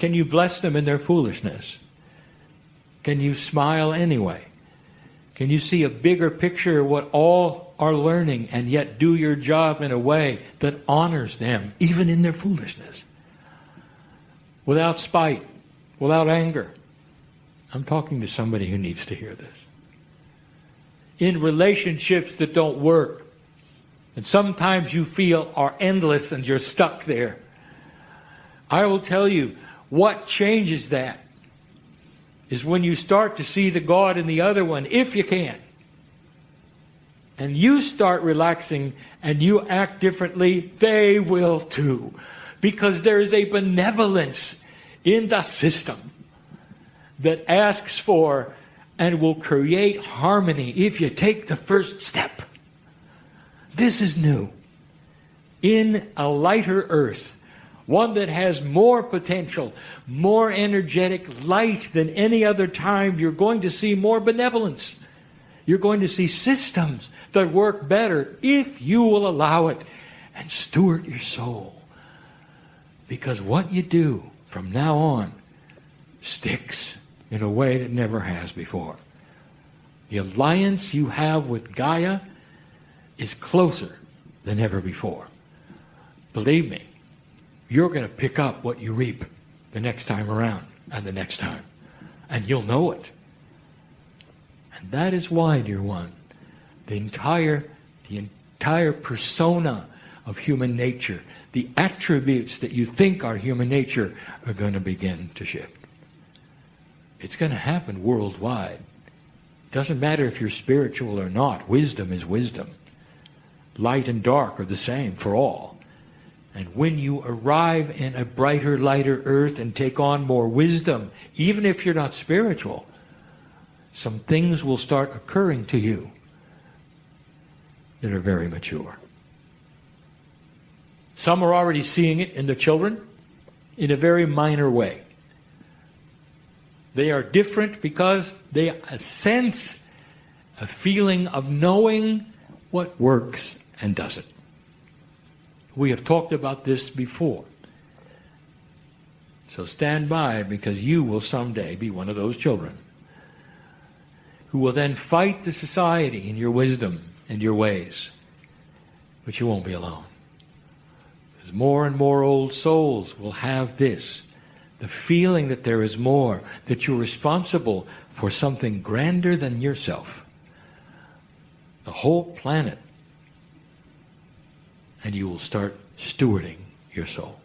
Can you bless them in their foolishness? Can you smile anyway? Can you see a bigger picture of what all are learning and yet do your job in a way that honors them, even in their foolishness? Without spite, without anger. I'm talking to somebody who needs to hear this. In relationships that don't work, and sometimes you feel are endless and you're stuck there, I will tell you, what changes that is when you start to see the God in the other one, if you can. And you start relaxing and you act differently, they will too. Because there is a benevolence in the system that asks for and will create harmony if you take the first step. This is new. In a lighter earth, one that has more potential, more energetic light than any other time, you're going to see more benevolence. You're going to see systems that work better if you will allow it and steward your soul. Because what you do from now on sticks in a way that never has before. The alliance you have with Gaia is closer than ever before. Believe me, you're going to pick up what you reap the next time around and the next time. And you'll know it. And that is why, dear one, the entire persona of human nature, the attributes that you think are human nature, are going to begin to shift. It's going to happen worldwide. Doesn't matter if you're spiritual or not. Wisdom is wisdom. Light and dark are the same for all. And when you arrive in a brighter, lighter earth and take on more wisdom, even if you're not spiritual, some things will start occurring to you that are very mature. Some are already seeing it in the children in a very minor way. They are different because they sense a feeling of knowing what works and doesn't. We have talked about this before. So stand by, because you will someday be one of those children who will then fight the society in your wisdom and your ways. But you won't be alone. Because more and more old souls will have this, the feeling that there is more, that you're responsible for something grander than yourself. The whole planet. And you will start stewarding your soul.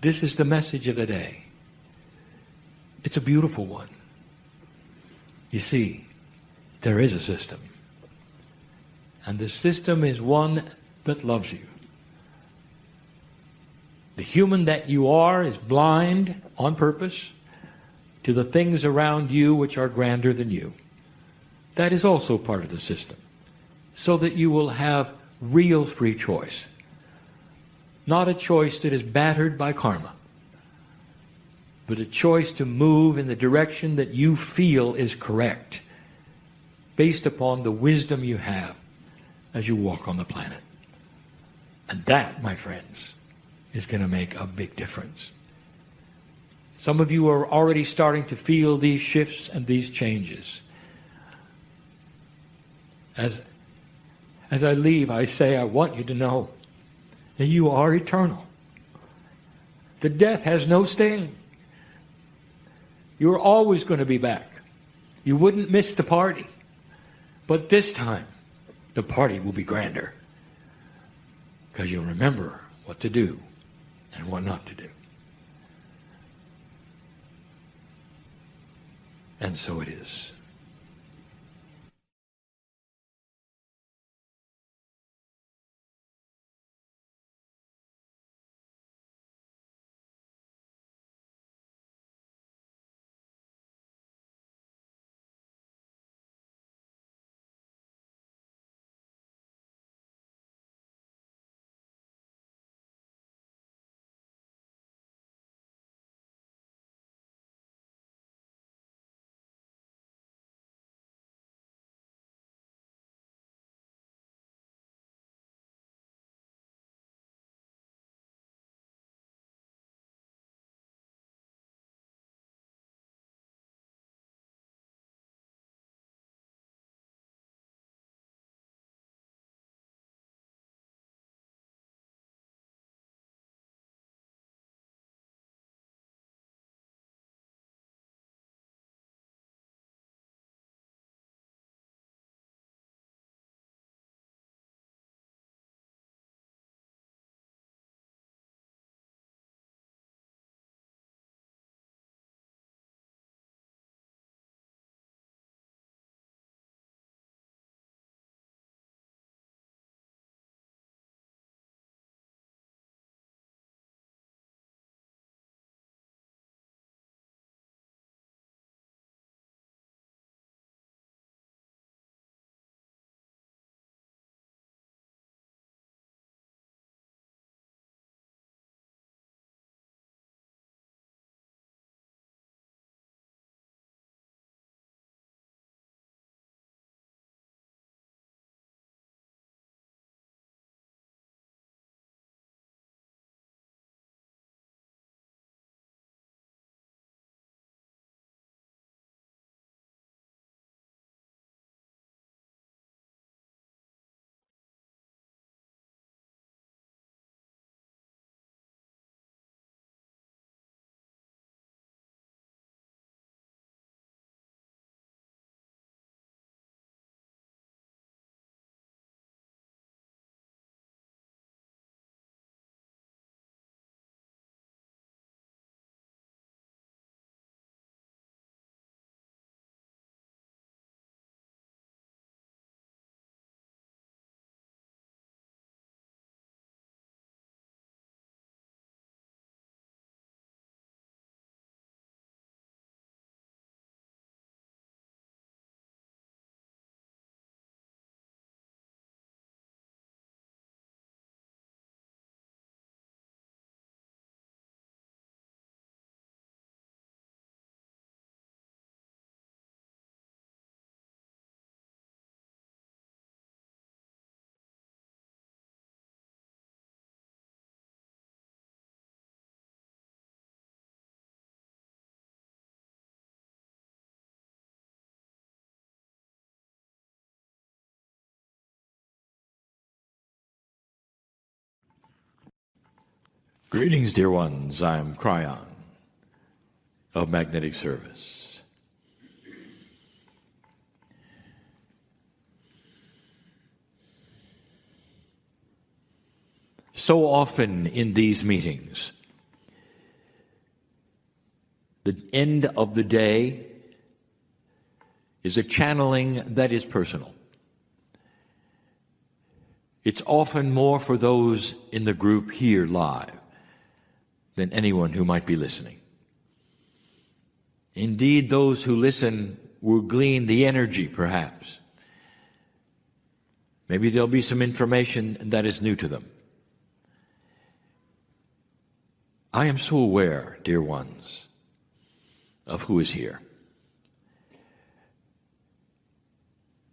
This is the message of the day. It's a beautiful one. You see, there is a system. And the system is one that loves you. The human that you are is blind on purpose to the things around you which are grander than you. That is also part of the system. So that you will have real free choice. Not a choice that is battered by karma, but a choice to move in the direction that you feel is correct, based upon the wisdom you have as you walk on the planet. And that, my friends, is going to make a big difference. Some of you are already starting to feel these shifts and these changes. As I leave, I say, I want you to know that you are eternal. The death has no sting. You're always going to be back. You wouldn't miss the party. But this time, the party will be grander. Because you'll remember what to do and what not to do. And so it is. Greetings, dear ones. I'm Kryon of Magnetic Service. So often in these meetings, the end of the day is a channeling that is personal. It's often more for those in the group here live than anyone who might be listening. Indeed, those who listen will glean the energy, perhaps. Maybe there'll be some information that is new to them. I am so aware, dear ones, of who is here.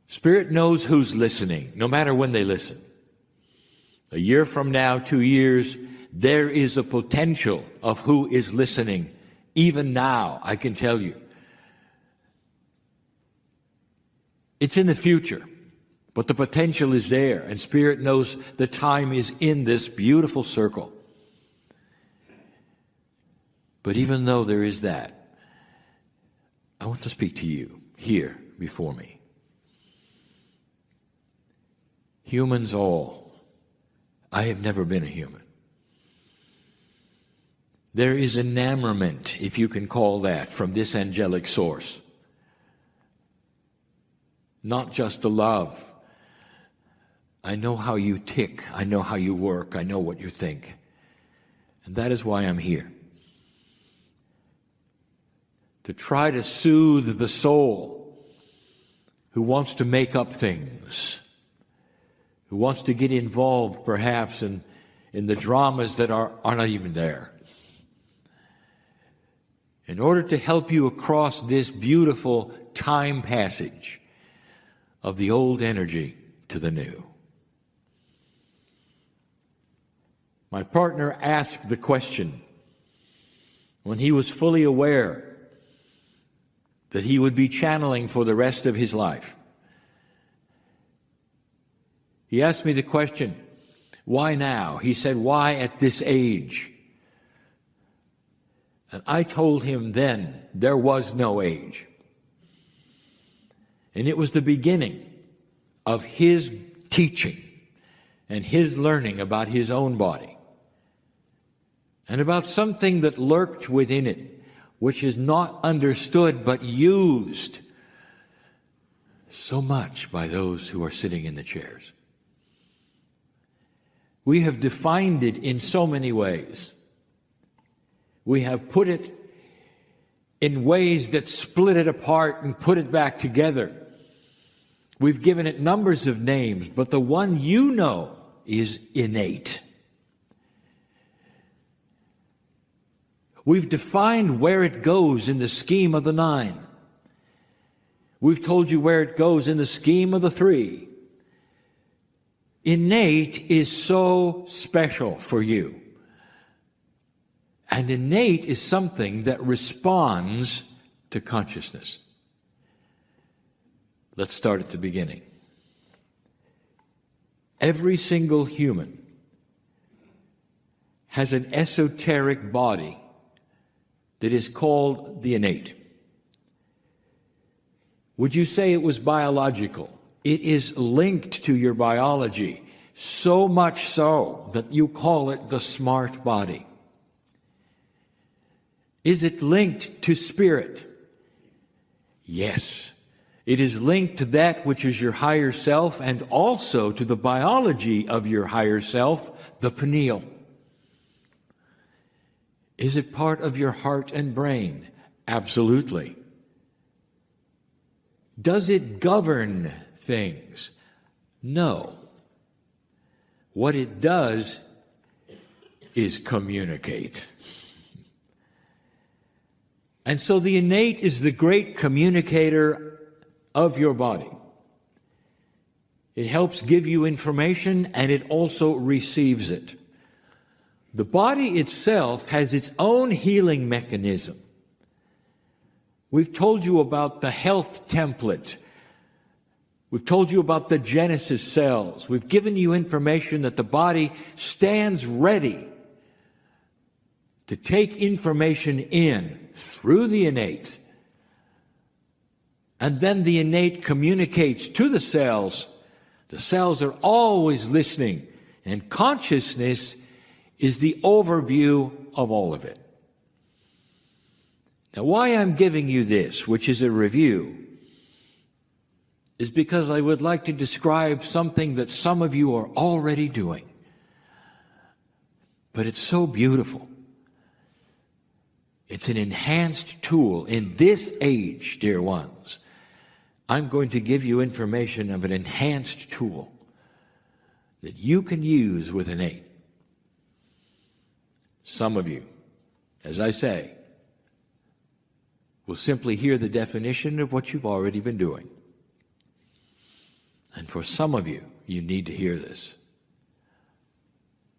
Spirit knows who's listening, no matter when they listen. A year from now, 2 years, there is a potential of who is listening. Even now, I can tell you. It's in the future, but the potential is there, and Spirit knows the time is in this beautiful circle. But even though there is that, I want to speak to you here before me. Humans all. I have never been a human. There is enamorment, if you can call that, from this angelic source. Not just the love. I know how you tick. I know how you work. I know what you think. And that is why I'm here. To try to soothe the soul who wants to make up things, who wants to get involved perhaps in the dramas that are not even there. In order to help you across this beautiful time passage of the old energy to the new. My partner asked the question when he was fully aware that he would be channeling for the rest of his life. He asked me the question, why now? He said, why at this age? And I told him then there was no age. And it was the beginning of his teaching and his learning about his own body and about something that lurked within it, which is not understood but used so much by those who are sitting in the chairs. We have defined it in so many ways. We have put it in ways that split it apart and put it back together. We've given it numbers of names, but the one you know is innate. We've defined where it goes in the scheme of the 9. We've told you where it goes in the scheme of the 3. Innate is so special for you. And innate is something that responds to consciousness. Let's start at the beginning. Every single human has an esoteric body that is called the innate. Would you say it was biological? It is linked to your biology, so much so that you call it the smart body. Is it linked to spirit? Yes. It is linked to that which is your higher self and also to the biology of your higher self, the pineal. Is it part of your heart and brain? Absolutely. Does it govern things? No. What it does is communicate. And so the innate is the great communicator of your body. It helps give you information and it also receives it. The body itself has its own healing mechanism. We've told you about the health template. We've told you about the genesis cells. We've given you information that the body stands ready to take information in through the innate, and then the innate communicates to the cells. The cells are always listening, and consciousness is the overview of all of it. Now, why I'm giving you this, which is a review, is because I would like to describe something that some of you are already doing. But it's so beautiful. It's an enhanced tool. In this age, dear ones, I'm going to give you information of an enhanced tool that you can use with innate. Some of you, as I say, will simply hear the definition of what you've already been doing. And for some of you, you need to hear this.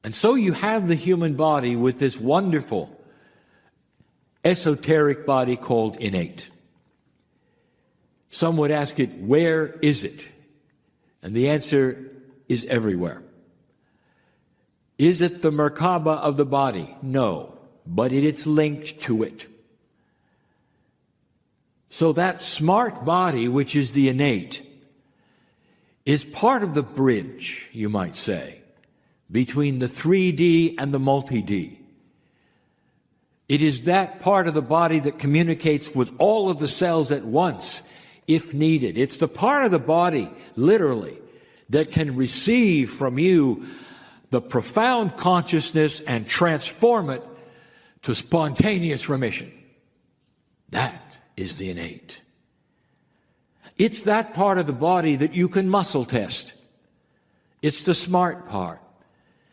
And so you have the human body with this wonderful, esoteric body called innate. Some would ask it, where is it? And the answer is everywhere. Is it the Merkaba of the body? No, but it is linked to it. So that smart body, which is the innate, is part of the bridge, you might say, between the 3D and the multi-D. It is that part of the body that communicates with all of the cells at once, if needed. It's the part of the body, literally, that can receive from you the profound consciousness and transform it to spontaneous remission. That is the innate. It's that part of the body that you can muscle test. It's the smart part.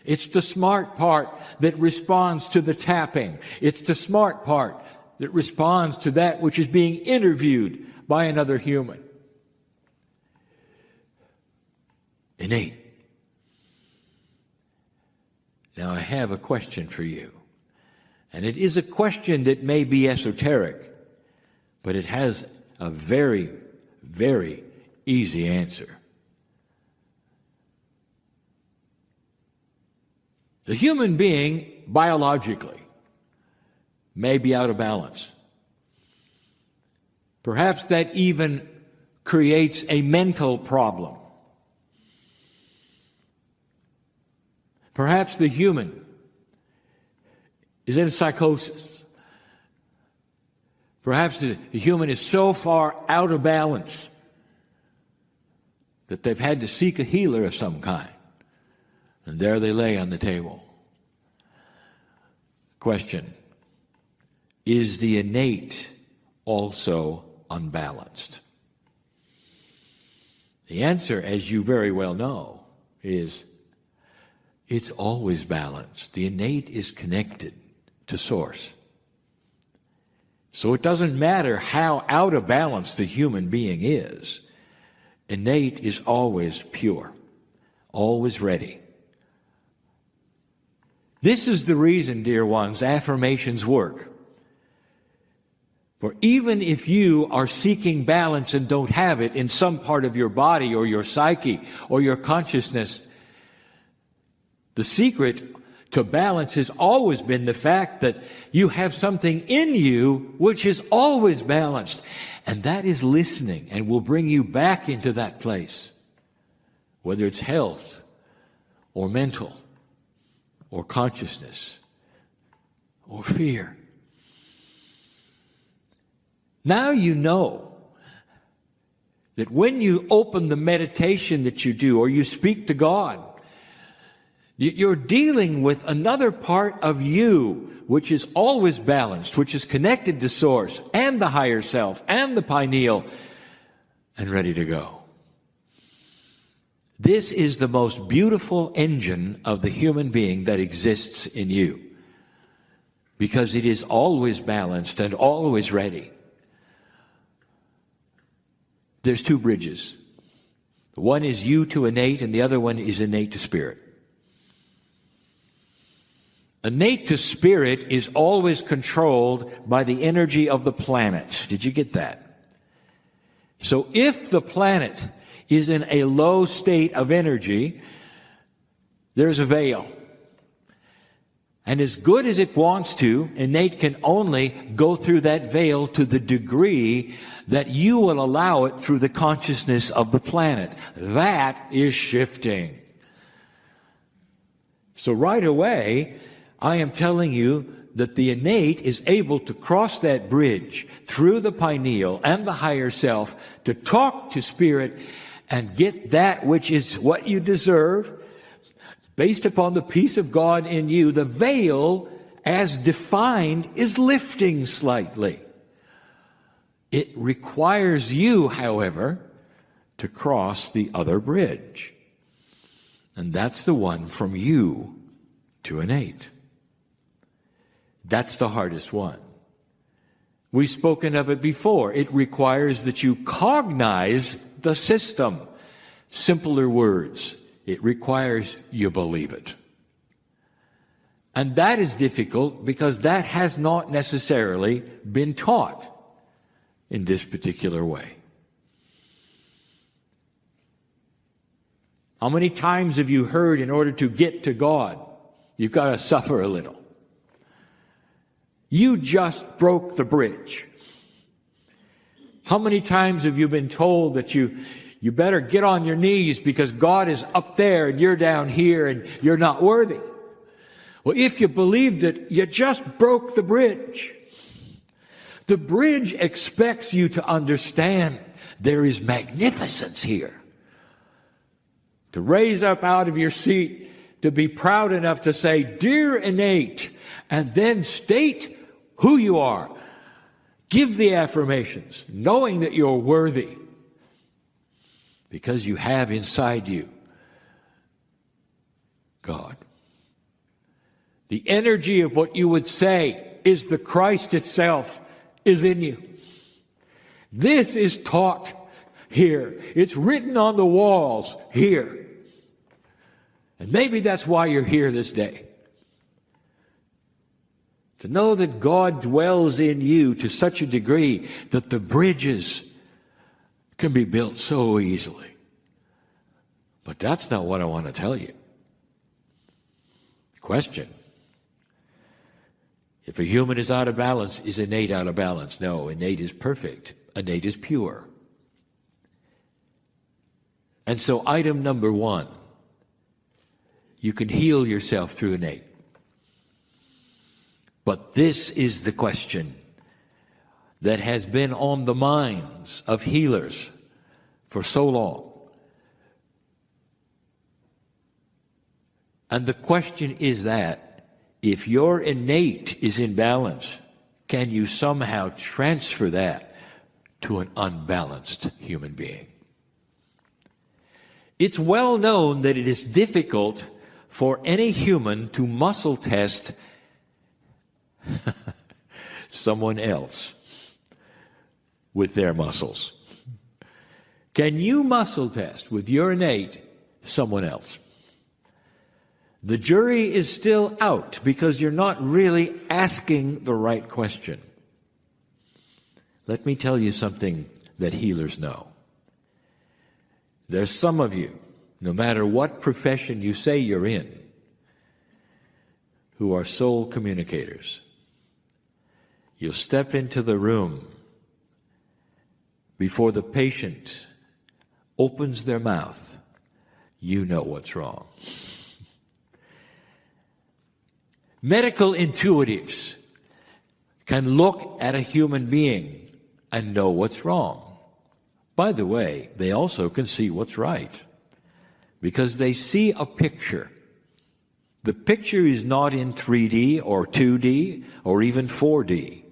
It's the smart part that responds to the tapping. It's the smart part that responds to that which is being interviewed by another human. Innate. Now I have a question for you. And it is a question that may be esoteric, but it has a very, very easy answer. The human being, biologically, may be out of balance. Perhaps that even creates a mental problem. Perhaps the human is in psychosis. Perhaps the human is so far out of balance that they've had to seek a healer of some kind. And there they lay on the table. Question: is the innate also unbalanced? The answer, as you very well know, is it's always balanced. The innate is connected to Source. So it doesn't matter how out of balance the human being is. Innate is always pure, always ready. This is the reason, dear ones, affirmations work. For even if you are seeking balance and don't have it in some part of your body or your psyche or your consciousness, the secret to balance has always been the fact that you have something in you which is always balanced. And that is listening and will bring you back into that place. Whether it's health or mental or consciousness or fear. Now you know that when you open the meditation that you do or you speak to God, you're dealing with another part of you which is always balanced, which is connected to Source and the higher self and the pineal and ready to go. This is the most beautiful engine of the human being that exists in you, because it is always balanced and always ready. There's two bridges. One is you to innate, and the other one is innate to spirit. Innate to spirit is always controlled by the energy of the planet. Did you get that? So if the planet is in a low state of energy, there's a veil. And as good as it wants to, innate can only go through that veil to the degree that you will allow it through the consciousness of the planet. That is shifting. So right away, I am telling you that the innate is able to cross that bridge through the pineal and the higher self to talk to spirit and get that which is what you deserve based upon the peace of God in you. The veil, as defined, is lifting slightly. It requires you, however, to cross the other bridge. And that's the one from you to innate. That's the hardest one. We've spoken of it before. It requires that you cognize the system. Simpler words. It requires you believe it. And that is difficult because that has not necessarily been taught in this particular way. How many times have you heard in order to get to God, you've got to suffer a little? You just broke the bridge. How many times have you been told that you better get on your knees because God is up there and you're down here and you're not worthy? Well, if you believed it, you just broke the bridge. The bridge expects you to understand there is magnificence here. To raise up out of your seat, to be proud enough to say, "Dear innate," and then state who you are. Give the affirmations, knowing that you're worthy. Because you have inside you God. The energy of what you would say is the Christ itself is in you. This is taught here. It's written on the walls here. And maybe that's why you're here this day. To know that God dwells in you to such a degree that the bridges can be built so easily. But that's not what I want to tell you. Question. If a human is out of balance, is innate out of balance? No, innate is perfect. Innate is pure. And so item number one, you can heal yourself through innate. But this is the question that has been on the minds of healers for so long. And the question is that if your innate is in balance, can you somehow transfer that to an unbalanced human being? It's well known that it is difficult for any human to muscle test someone else with their muscles. Can you muscle test with your innate someone else? The jury is still out because you're not really asking the right question. Let me tell you something that healers know. There's some of you, no matter what profession you say you're in, who are soul communicators. You'll step into the room before the patient opens their mouth. You know what's wrong. Medical intuitives can look at a human being and know what's wrong. By the way, they also can see what's right because they see a picture. The picture is not in 3D or 2D or even 4D.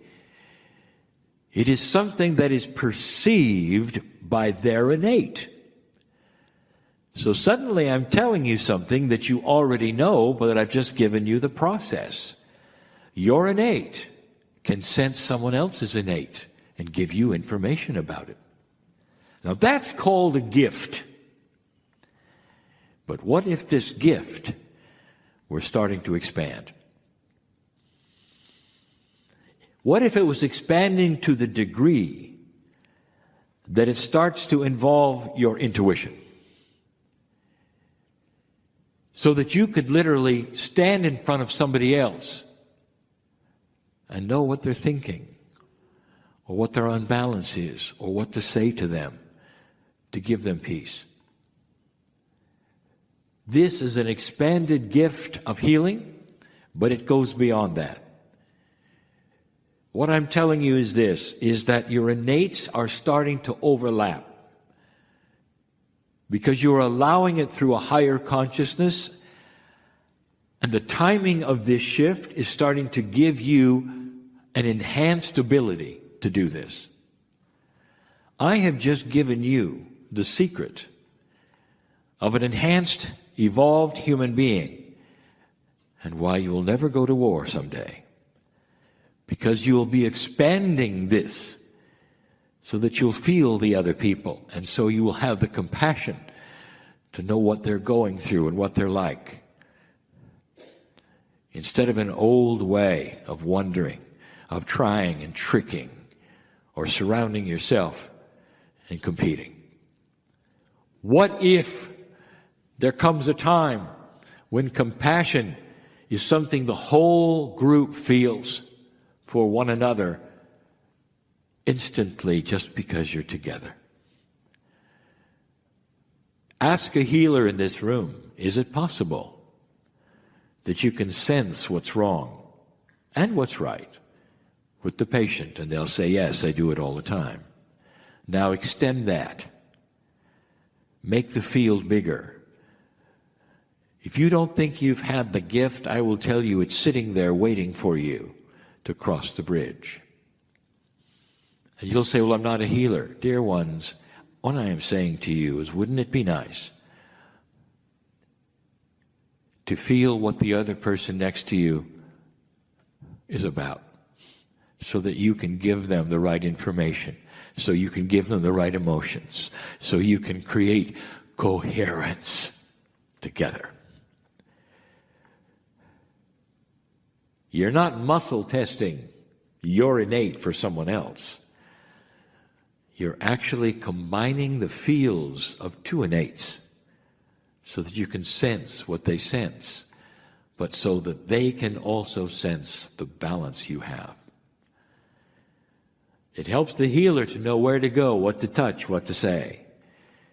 It is something that is perceived by their innate. So suddenly I'm telling you something that you already know, but that I've just given you the process. Your innate can sense someone else's innate and give you information about it. Now that's called a gift. But what if this gift were starting to expand? What if it was expanding to the degree that it starts to involve your intuition? so that you could literally stand in front of somebody else and know what they're thinking, or what their unbalance is, or what to say to them to give them peace. This is an expanded gift of healing, but it goes beyond that. What I'm telling you is this, is that your innates are starting to overlap, because you're allowing it through a higher consciousness, and the timing of this shift is starting to give you an enhanced ability to do this. I have just given you the secret of an enhanced, evolved human being, and why you will never go to war someday. Because you will be expanding this so that you'll feel the other people, and so you will have the compassion to know what they're going through and what they're like. Instead of an old way of wondering, of trying and tricking, or surrounding yourself and competing. What if there comes a time when compassion is something the whole group feels for one another instantly, just because you're together? Ask a healer in this room, is it possible that you can sense what's wrong and what's right with the patient? And they'll say, yes, I do it all the time. Now extend that. Make the field bigger. If you don't think you've had the gift, I will tell you it's sitting there waiting for you to cross the bridge. And you'll say, well, I'm not a healer. Dear ones, what I am saying to you is, wouldn't it be nice to feel what the other person next to you is about, so that you can give them the right information, so you can give them the right emotions, so you can create coherence together. You're not muscle testing your innate for someone else. You're actually combining the fields of two innates so that you can sense what they sense, but so that they can also sense the balance you have. It helps the healer to know where to go, what to touch, what to say.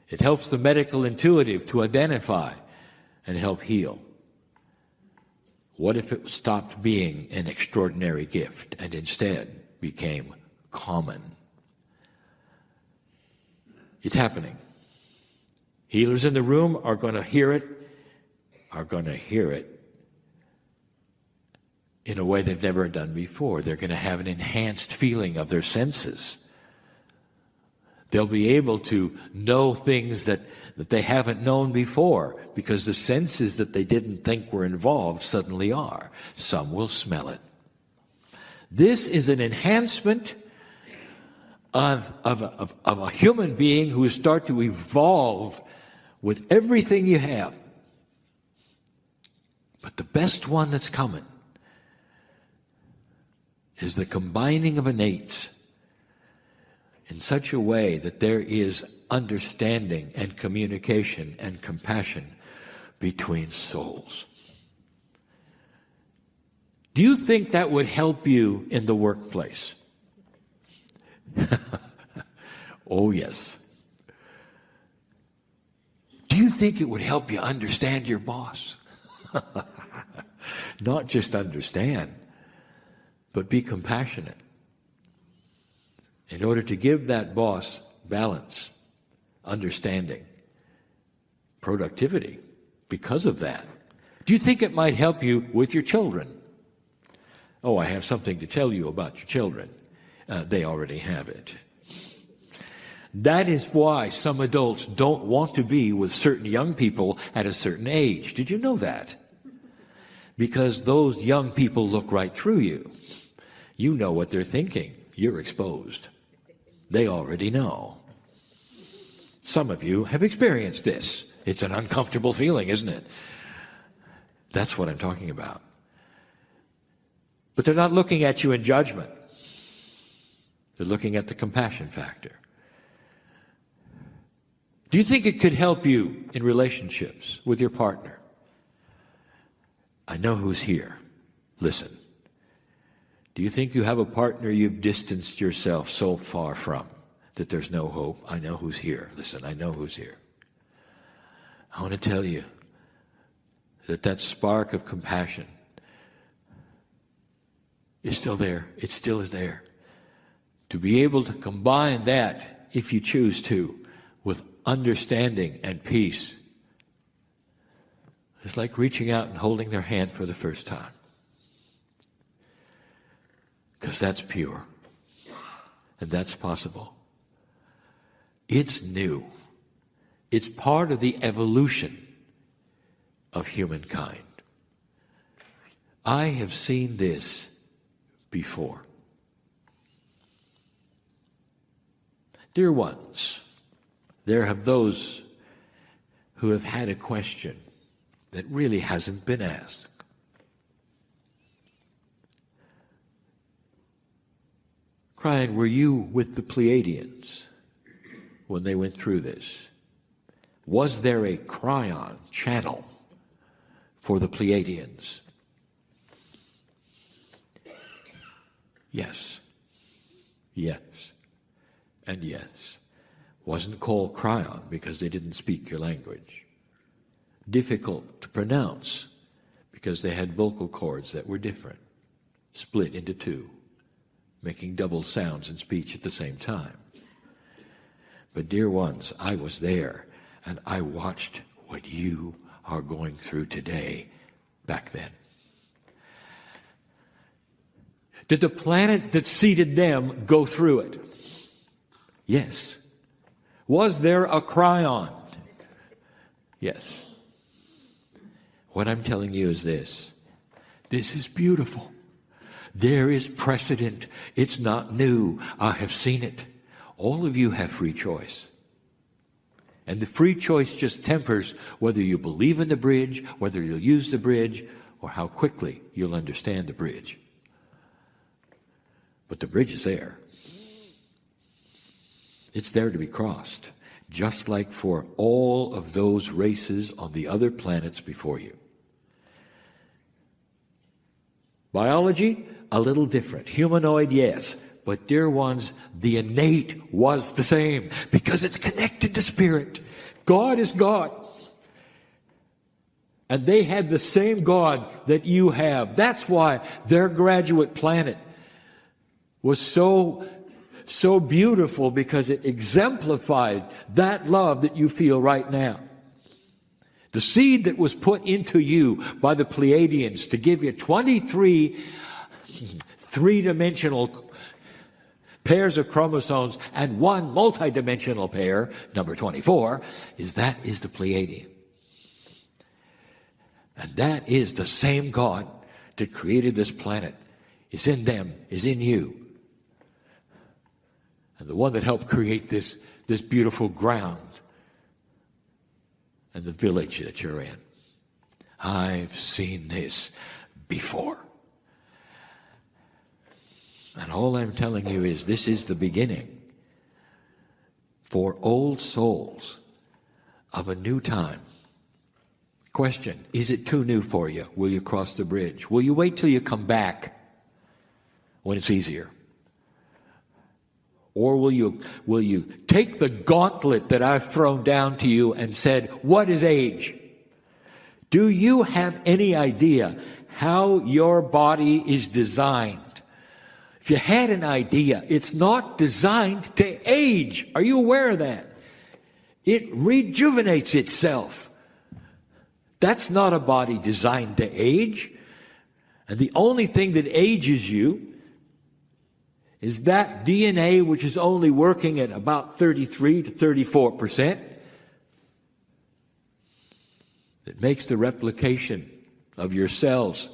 It helps the medical intuitive to identify and help heal. What if it stopped being an extraordinary gift and instead became common? It's happening. Healers in the room are going to hear it in a way they've never done before. They're going to have an enhanced feeling of their senses. They'll be able to know things that they haven't known before, because the senses that they didn't think were involved suddenly are. Some will smell it. This is an enhancement of a human being who will start to evolve with everything you have. But the best one that's coming is the combining of innates in such a way that there is understanding and communication and compassion between souls. Do you think that would help you in the workplace? Oh, yes. Do you think it would help you understand your boss? Not just understand, but be compassionate. In order to give that boss balance, understanding, productivity, because of that. Do you think it might help you with your children? Oh, I have something to tell you about your children. They already have it. That is why some adults don't want to be with certain young people at a certain age. Did you know that? Because those young people look right through you. You know what they're thinking. You're exposed. They already know. Some of you have experienced this. It's an uncomfortable feeling, isn't it? That's what I'm talking about. But they're not looking at you in judgment. They're looking at the compassion factor. Do you think it could help you in relationships with your partner? I know who's here. Listen. Do you think you have a partner you've distanced yourself so far from that there's no hope? I know who's here. Listen, I know who's here. I want to tell you that that spark of compassion is still there. It still is there. To be able to combine that, if you choose to, with understanding and peace, it's like reaching out and holding their hand for the first time. Because that's pure. And that's possible. It's new. It's part of the evolution of humankind. I have seen this before. Dear ones, there have those who have had a question that really hasn't been asked. Kryon, were you with the Pleiadians when they went through this? Was there a Kryon channel for the Pleiadians? Yes. Yes. And yes. Wasn't called Kryon because they didn't speak your language. Difficult to pronounce because they had vocal cords that were different, split into two, making double sounds in speech at the same time. But dear ones, I was there and I watched what you are going through today back then. Did the planet that seeded them go through it? Yes. Was there a Kryon? Yes. What I'm telling you is this. This is beautiful. There is precedent. It's not new. I have seen it. All of you have free choice. And the free choice just tempers whether you believe in the bridge, whether you'll use the bridge, or how quickly you'll understand the bridge. But the bridge is there. It's there to be crossed, just like for all of those races on the other planets before you. Biology, a little different. Humanoid, yes. But dear ones, the innate was the same because it's connected to spirit. God is God. And they had the same God that you have. That's why their graduate planet was so beautiful, because it exemplified that love that you feel right now. The seed that was put into you by the Pleiadians to give you 23 three-dimensional pairs of chromosomes and one multi-dimensional pair, number 24, is the Pleiadian. And that is the same God that created this planet. Is in them, is in you. And the one that helped create this beautiful ground and the village that you're in. I've seen this before. And all I'm telling you is this is the beginning for old souls of a new time. Question, is it too new for you? Will you cross the bridge? Will you wait till you come back when it's easier? Or will you take the gauntlet that I've thrown down to you and said, what is age? Do you have any idea how your body is designed? If you had an idea, it's not designed to age. Are you aware of that? It rejuvenates itself. That's not a body designed to age. And the only thing that ages you is that DNA, which is only working at about 33 to 34%, that makes the replication of your cells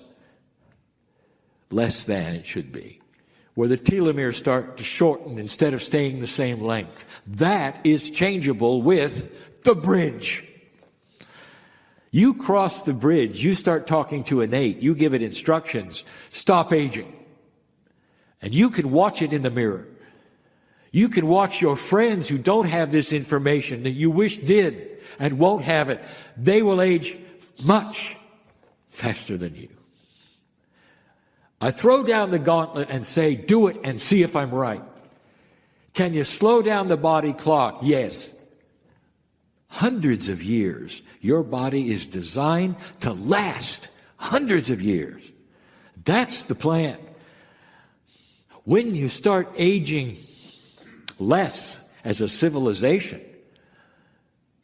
less than it should be, where the telomeres start to shorten instead of staying the same length. That is changeable with the bridge. You cross the bridge, you start talking to innate, you give it instructions, stop aging. And you can watch it in the mirror. You can watch your friends who don't have this information that you wish did and won't have it. They will age much faster than you. I throw down the gauntlet and say, do it and see if I'm right. Can you slow down the body clock? Yes. Hundreds of years. Your body is designed to last hundreds of years. That's the plan. When you start aging less as a civilization,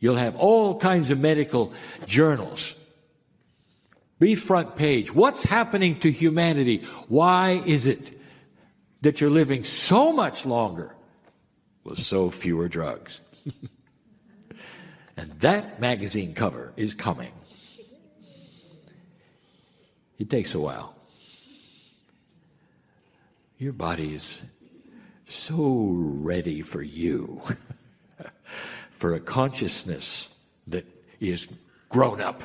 you'll have all kinds of medical journals. Be front page. What's happening to humanity? Why is it that you're living so much longer with so fewer drugs? And that magazine cover is coming. It takes a while. Your body is so ready for you, for a consciousness that is grown up.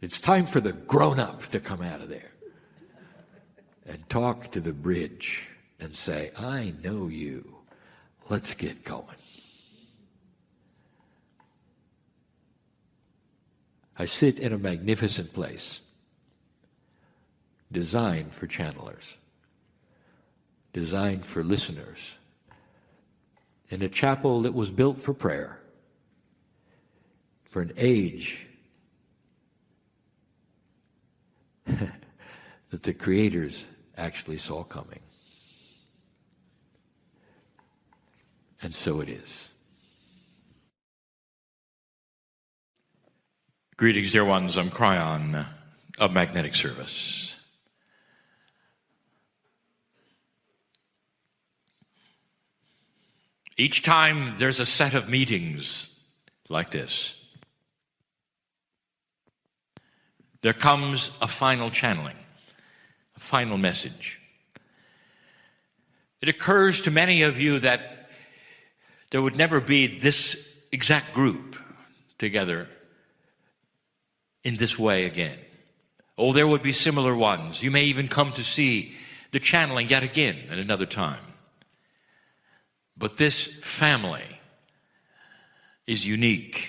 It's time for the grown up to come out of there and talk to the bridge and say, I know you. Let's get going. I sit in a magnificent place designed for channelers, designed for listeners, in a chapel that was built for prayer, for an age that the creators actually saw coming. And so it is. Greetings, dear ones. I'm Kryon of Magnetic Service. Each time there's a set of meetings like this, there comes a final channeling, a final message. It occurs to many of you that there would never be this exact group together in this way again. Oh, there would be similar ones. You may even come to see the channeling yet again at another time. But this family is unique.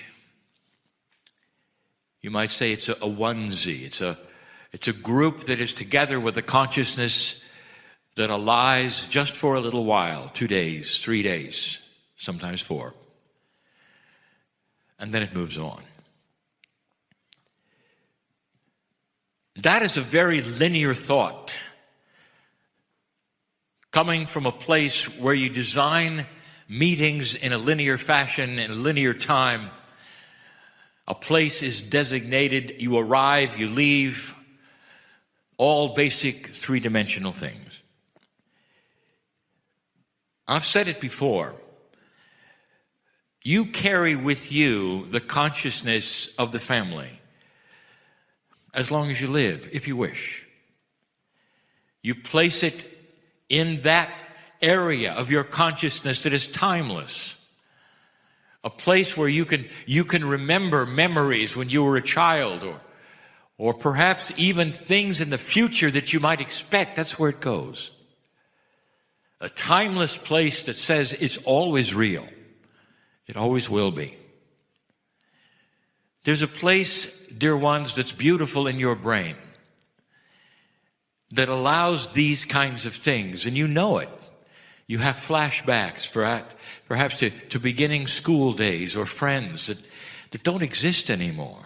You might say it's a onesie. It's a group that is together with a consciousness that lies just for a little while, 2 days, 3 days, sometimes 4. And then it moves on. That is a very linear thought, coming from a place where you design meetings in a linear fashion, in a linear time. A place is designated, you arrive, you leave, all basic 3-dimensional things. I've said it before. You carry with you the consciousness of the family as long as you live, if you wish. You place it in that area of your consciousness that is timeless. A place where you can remember memories when you were a child, or perhaps even things in the future that you might expect. That's where it goes. A timeless place that says it's always real. It always will be. There's a place, dear ones, that's beautiful in your brain that allows these kinds of things, and you know it. You have flashbacks, perhaps to beginning school days, or friends that don't exist anymore,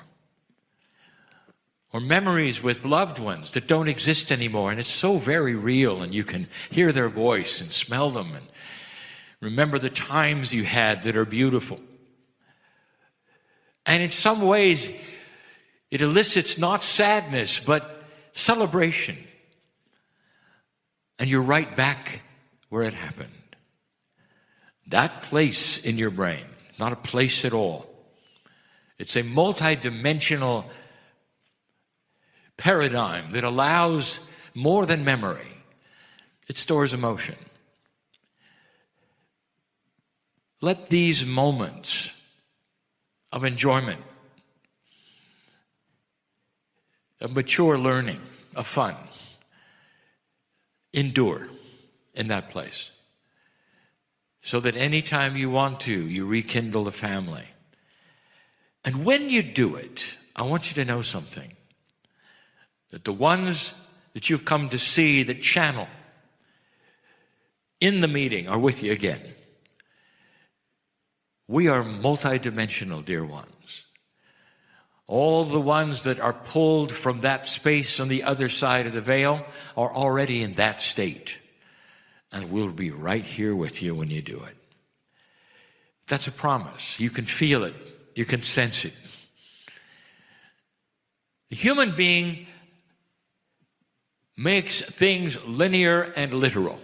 or memories with loved ones that don't exist anymore, and it's so very real, and you can hear their voice and smell them and remember the times you had that are beautiful. And in some ways, it elicits not sadness, but celebration. And you're right back where it happened. That place in your brain, not a place at all. It's a multidimensional paradigm that allows more than memory. It stores emotion. Let these moments of enjoyment, of mature learning, of fun, endure in that place. So that anytime you want to, you rekindle the family. And when you do it, I want you to know something. that the ones that you've come to see, the channel in the meeting, are with you again. We are multidimensional, dear ones. All the ones that are pulled from that space on the other side of the veil are already in that state. And we'll be right here with you when you do it. That's a promise. You can feel it. You can sense it. The human being makes things linear and literal.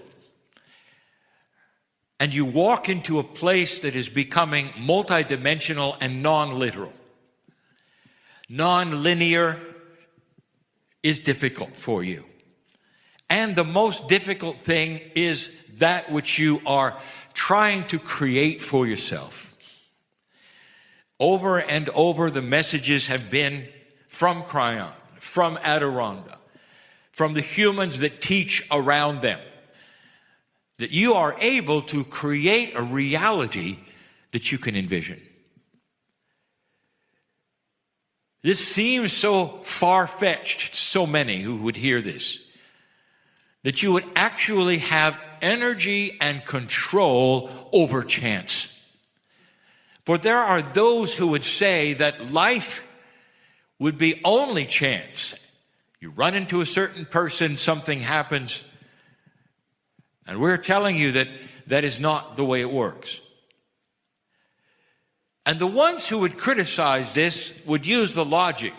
And you walk into a place that is becoming multidimensional and non-literal. Non-linear is difficult for you. And the most difficult thing is that which you are trying to create for yourself. Over and over, the messages have been from Kryon, from Adirondack, from the humans that teach around them, that you are able to create a reality that you can envision. This seems so far-fetched to so many who would hear this, that you would actually have energy and control over chance. For there are those who would say that life would be only chance. You run into a certain person, something happens, and we're telling you that that is not the way it works. And the ones who would criticize this would use the logic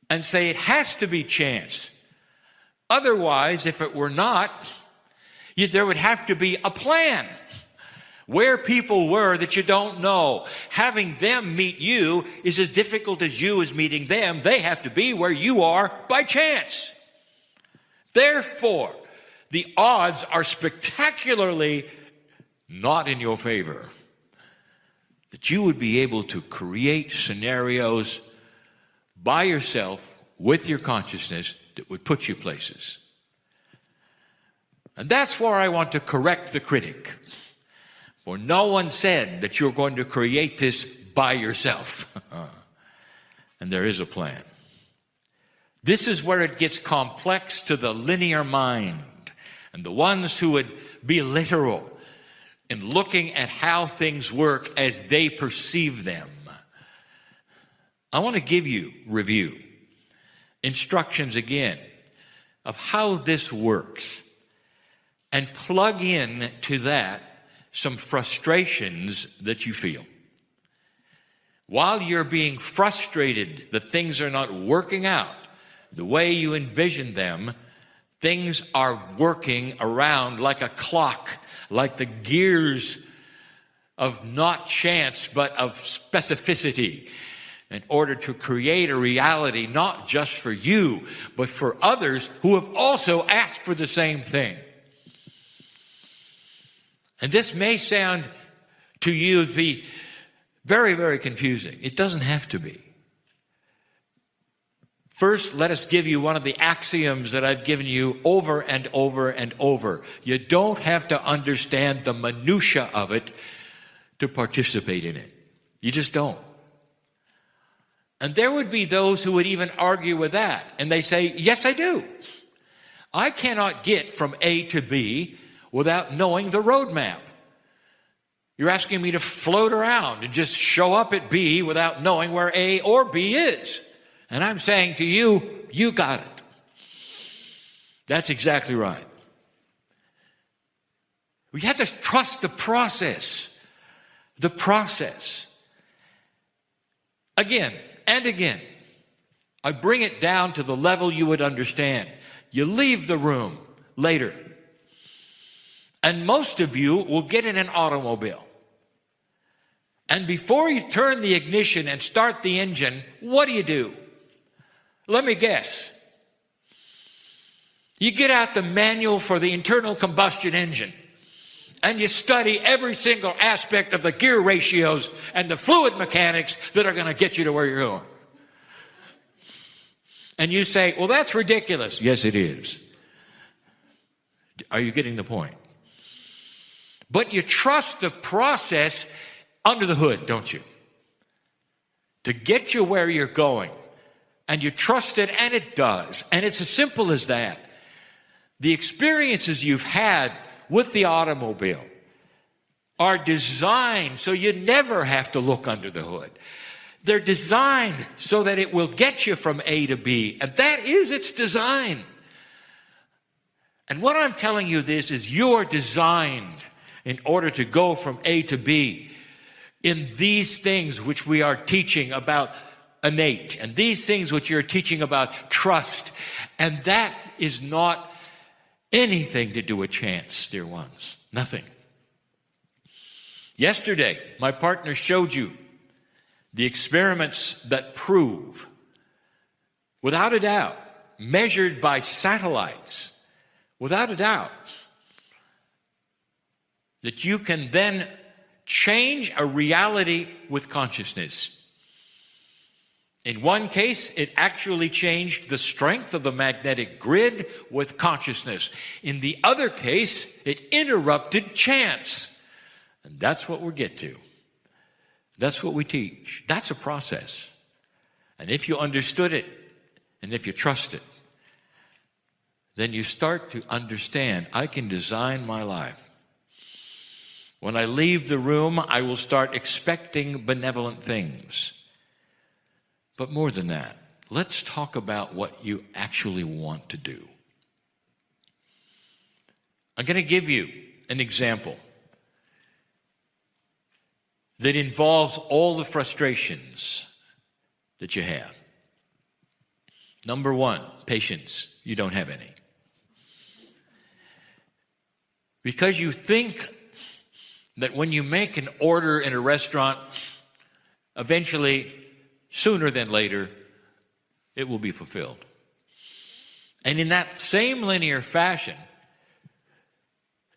and say it has to be chance. Otherwise, if it were not, there would have to be a plan. Where people were that you don't know. Having them meet you is as difficult as you as meeting them. They have to be where you are by chance. Therefore, the odds are spectacularly not in your favor. That you would be able to create scenarios by yourself with your consciousness that would put you places. And that's where I want to correct the critic. For no one said that you're going to create this by yourself. And there is a plan. This is where it gets complex to the linear mind. And the ones who would be literal in looking at how things work as they perceive them. I want to give you review, instructions again of how this works, and plug in to that some frustrations that you feel. While you're being frustrated that things are not working out the way you envisioned them, things are working around like a clock, like the gears of not chance, but of specificity, in order to create a reality not just for you, but for others who have also asked for the same thing. And this may sound to you to be very, very confusing. It doesn't have to be. First, let us give you one of the axioms that I've given you over and over and over. You don't have to understand the minutia of it to participate in it. You just don't. And there would be those who would even argue with that. And they say, yes, I do. I cannot get from A to B without knowing the roadmap. You're asking me to float around and just show up at B without knowing where A or B is. And I'm saying to you, you got it. That's exactly right. We have to trust the process. The process. Again and again, I bring it down to the level you would understand. You leave the room later, and most of you will get in an automobile. And before you turn the ignition and start the engine, what do? Let me guess. You get out the manual for the internal combustion engine, and you study every single aspect of the gear ratios and the fluid mechanics that are going to get you to where you're going. And you say, well, that's ridiculous. Yes, it is. Are you getting the point? But you trust the process under the hood, don't you? To get you where you're going. and you trust it, and it does. And it's as simple as that. The experiences you've had with the automobile are designed so you never have to look under the hood. They're designed so that it will get you from A to B, and that is its design. And what I'm telling you this is you're designed in order to go from A to B in these things which we are teaching about innate, and these things which you're teaching about trust. And that is not anything to do with chance, dear ones. Nothing. Yesterday, my partner showed you the experiments that prove, without a doubt, measured by satellites, without a doubt, that you can then change a reality with consciousness. In one case, it actually changed the strength of the magnetic grid with consciousness. In the other case, it interrupted chance. And that's what we'll get to. That's what we teach. That's a process. And if you understood it, and if you trust it, then you start to understand, I can design my life. When I leave the room, I will start expecting benevolent things. But more than that, let's talk about what you actually want to do. I'm going to give you an example that involves all the frustrations that you have. Number one, patience. You don't have any. Because you think that when you make an order in a restaurant, eventually, sooner than later, it will be fulfilled. And in that same linear fashion,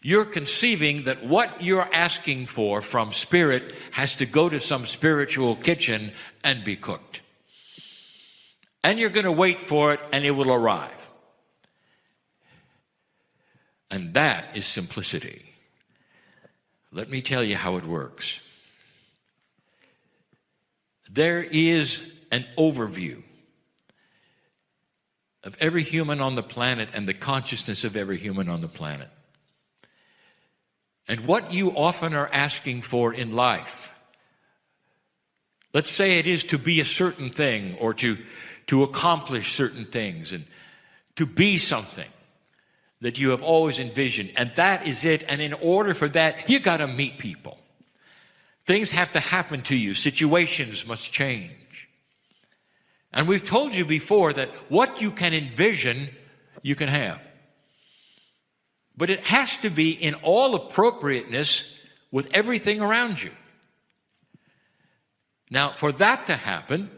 you're conceiving that what you're asking for from Spirit has to go to some spiritual kitchen and be cooked. And you're going to wait for it, and it will arrive. And that is simplicity. Let me tell you how it works. There is an overview of every human on the planet and the consciousness of every human on the planet. And what you often are asking for in life, let's say it is to be a certain thing or to accomplish certain things and to be something that you have always envisioned, and that is it. And in order for that, you got to meet people. Things have to happen to you. Situations must change. And we've told you before that what you can envision, you can have. But it has to be in all appropriateness with everything around you. Now, for that to happen,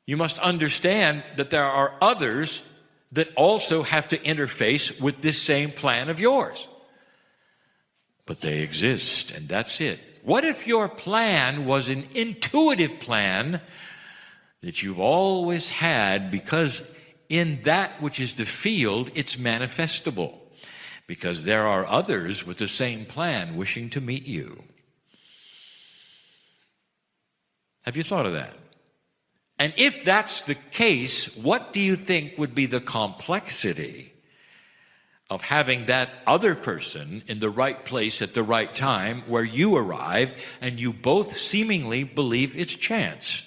you must understand that there are others that also have to interface with this same plan of yours. But they exist, and that's it. What if your plan was an intuitive plan that you've always had, because in that which is the field, it's manifestable? Because there are others with the same plan wishing to meet you. Have you thought of that? And if that's the case, what do you think would be the complexity of having that other person in the right place at the right time where you arrive and you both seemingly believe it's chance?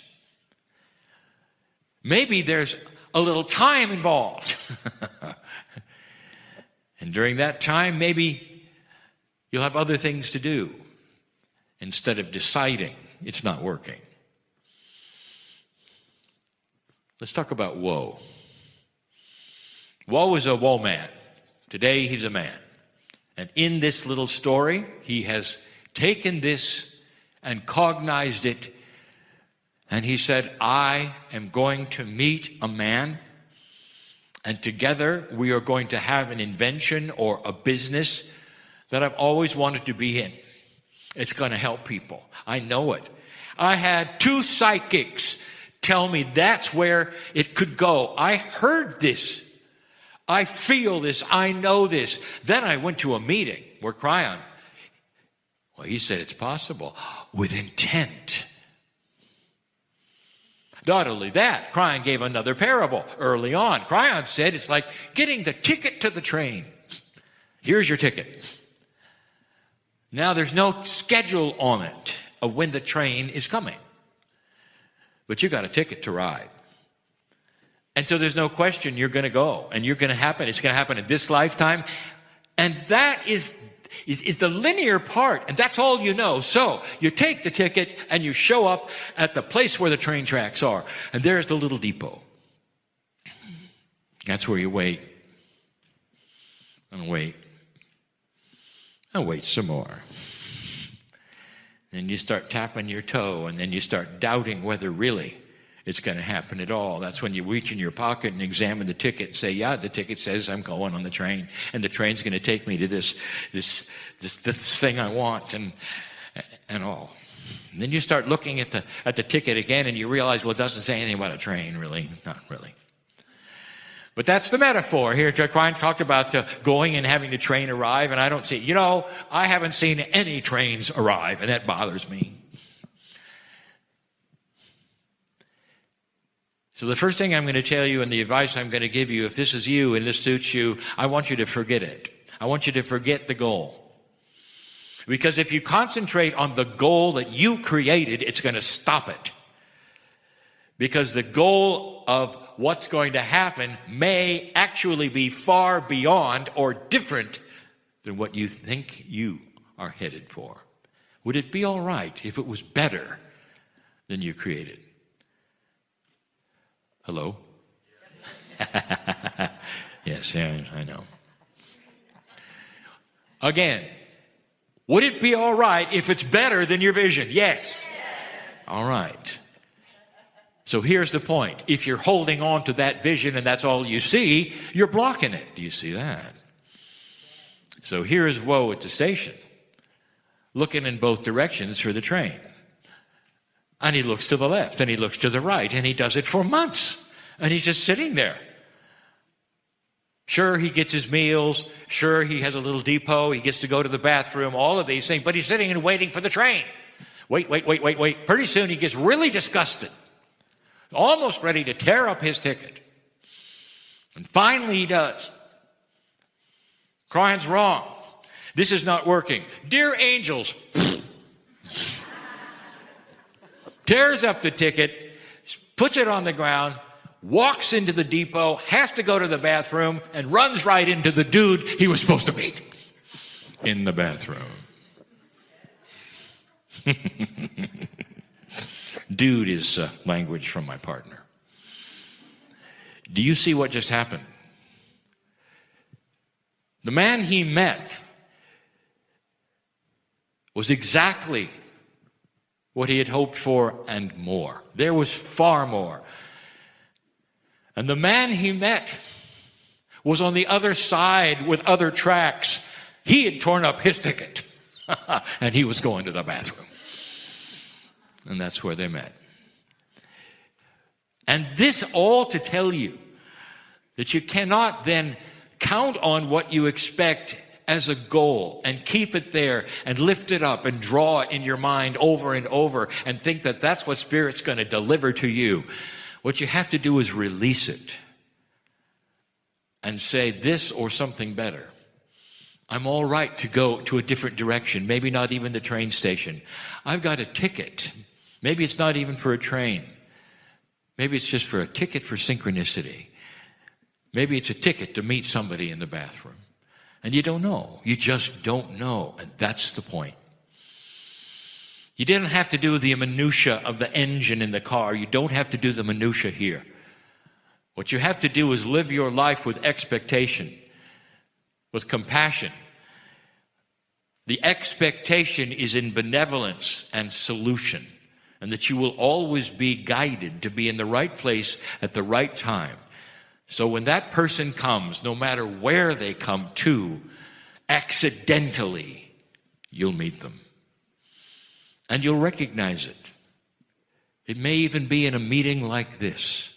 Maybe there's a little time involved. And during that time, maybe you'll have other things to do instead of deciding it's not working. Let's talk about woe. Woe is a woe man. Today he's a man. And in this little story, he has taken this and cognized it. And he said, I am going to meet a man, and together we are going to have an invention or a business that I've always wanted to be in. It's going to help people. I know it. I had 2 psychics tell me that's where it could go. I heard this. I feel this. I know this. Then I went to a meeting where Kryon, well, he said it's possible with intent. Not only that, Kryon gave another parable early on. Kryon said it's like getting the ticket to the train. Here's your ticket. Now there's no schedule on it of when the train is coming. But you got a ticket to ride. And so there's no question you're going to go. And you're going to happen. It's going to happen in this lifetime. And that is the linear part. And that's all you know. So you take the ticket and you show up at the place where the train tracks are. And there's the little depot. That's where you wait. And wait. And wait some more. And you start tapping your toe, and then you start doubting whether really it's going to happen at all. That's when you reach in your pocket and examine the ticket and say, yeah, the ticket says I'm going on the train, and the train's going to take me to this thing I want, and all. And then you start looking at the ticket again, and you realize, well, it doesn't say anything about a train, really. Not really. But that's the metaphor. Here, Kryon talked about going and having the train arrive, and I don't see, I haven't seen any trains arrive, and that bothers me. So the first thing I'm going to tell you, and the advice I'm going to give you, if this is you and this suits you, I want you to forget it. I want you to forget the goal. Because if you concentrate on the goal that you created, it's going to stop it. Because the goal of what's going to happen may actually be far beyond or different than what you think you are headed for. Would it be all right if it was better than you created? Hello? Yes, I know. Again, would it be all right if it's better than your vision? Yes. All right. So here's the point. If you're holding on to that vision and that's all you see, you're blocking it. Do you see that? So here is woe at the station, looking in both directions for the train. And he looks to the left and he looks to the right, and he does it for months. And he's just sitting there. Sure, he gets his meals. Sure, he has a little depot. He gets to go to the bathroom, all of these things. But he's sitting and waiting for the train. Wait. Pretty soon he gets really disgusted. Almost ready to tear up his ticket. And finally he does. Kryon's wrong. This is not working. Dear angels. Tears up the ticket, puts it on the ground, walks into the depot, has to go to the bathroom, and runs right into the dude he was supposed to meet in the bathroom. Dude is language from my partner. Do you see what just happened? The man he met was exactly what he had hoped for and more. There was far more. And the man he met was on the other side with other tracks. He had torn up his ticket and he was going to the bathroom. And that's where they met. And this all to tell you that you cannot then count on what you expect as a goal and keep it there and lift it up and draw it in your mind over and over and think that that's what Spirit's going to deliver to you. What you have to do is release it and say this or something better. I'm all right to go to a different direction, maybe not even the train station. I've got a ticket. Maybe it's not even for a train. Maybe it's just for a ticket for synchronicity. Maybe it's a ticket to meet somebody in the bathroom. And you don't know. You just don't know. And that's the point. You didn't have to do the minutia of the engine in the car. You don't have to do the minutia here. What you have to do is live your life with expectation, with compassion. The expectation is in benevolence and solution, and that you will always be guided to be in the right place at the right time. So when that person comes, no matter where they come to, accidentally, you'll meet them. And you'll recognize it. It may even be in a meeting like this,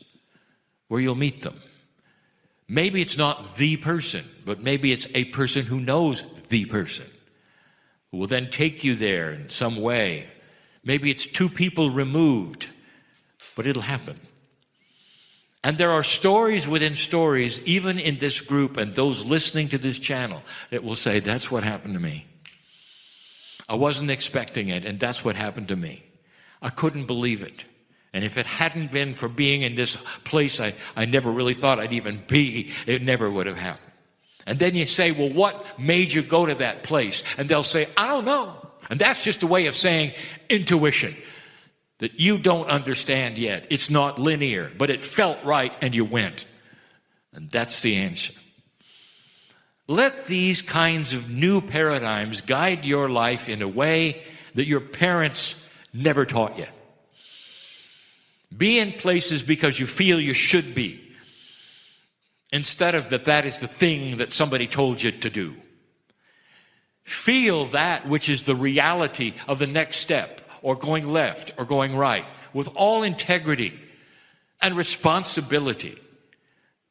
where you'll meet them. Maybe it's not the person, but maybe it's a person who knows the person, who will then take you there in some way. Maybe it's two people removed, But it'll happen. And there are stories within stories, even in this group and those listening to this channel, that will say, that's what happened to me. I wasn't expecting it, and that's what happened to me. I couldn't believe it. And if it hadn't been for being in this place I never really thought I'd even be, it never would have happened. And then you say, well, what made you go to that place? And they'll say, I don't know. And that's just a way of saying intuition, that you don't understand yet. It's not linear, but it felt right and you went. And that's the answer. Let these kinds of new paradigms guide your life in a way that your parents never taught you. Be in places because you feel you should be, instead of that is the thing that somebody told you to do. Feel that which is the reality of the next step, or going left or going right, with all integrity and responsibility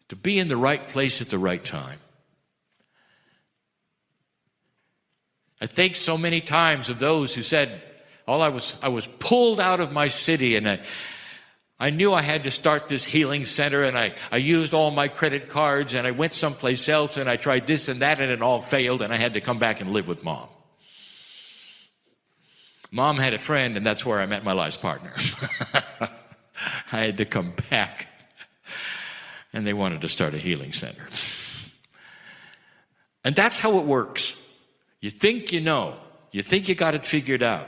to be in the right place at the right time. I think so many times of those who said, I was pulled out of my city, and I knew I had to start this healing center, and I used all my credit cards, and I went someplace else, and I tried this and that, and it all failed, and I had to come back and live with Mom. Mom had a friend, and that's where I met my life's partner. I had to come back, and they wanted to start a healing center. And that's how it works. You think you know. You think you got it figured out.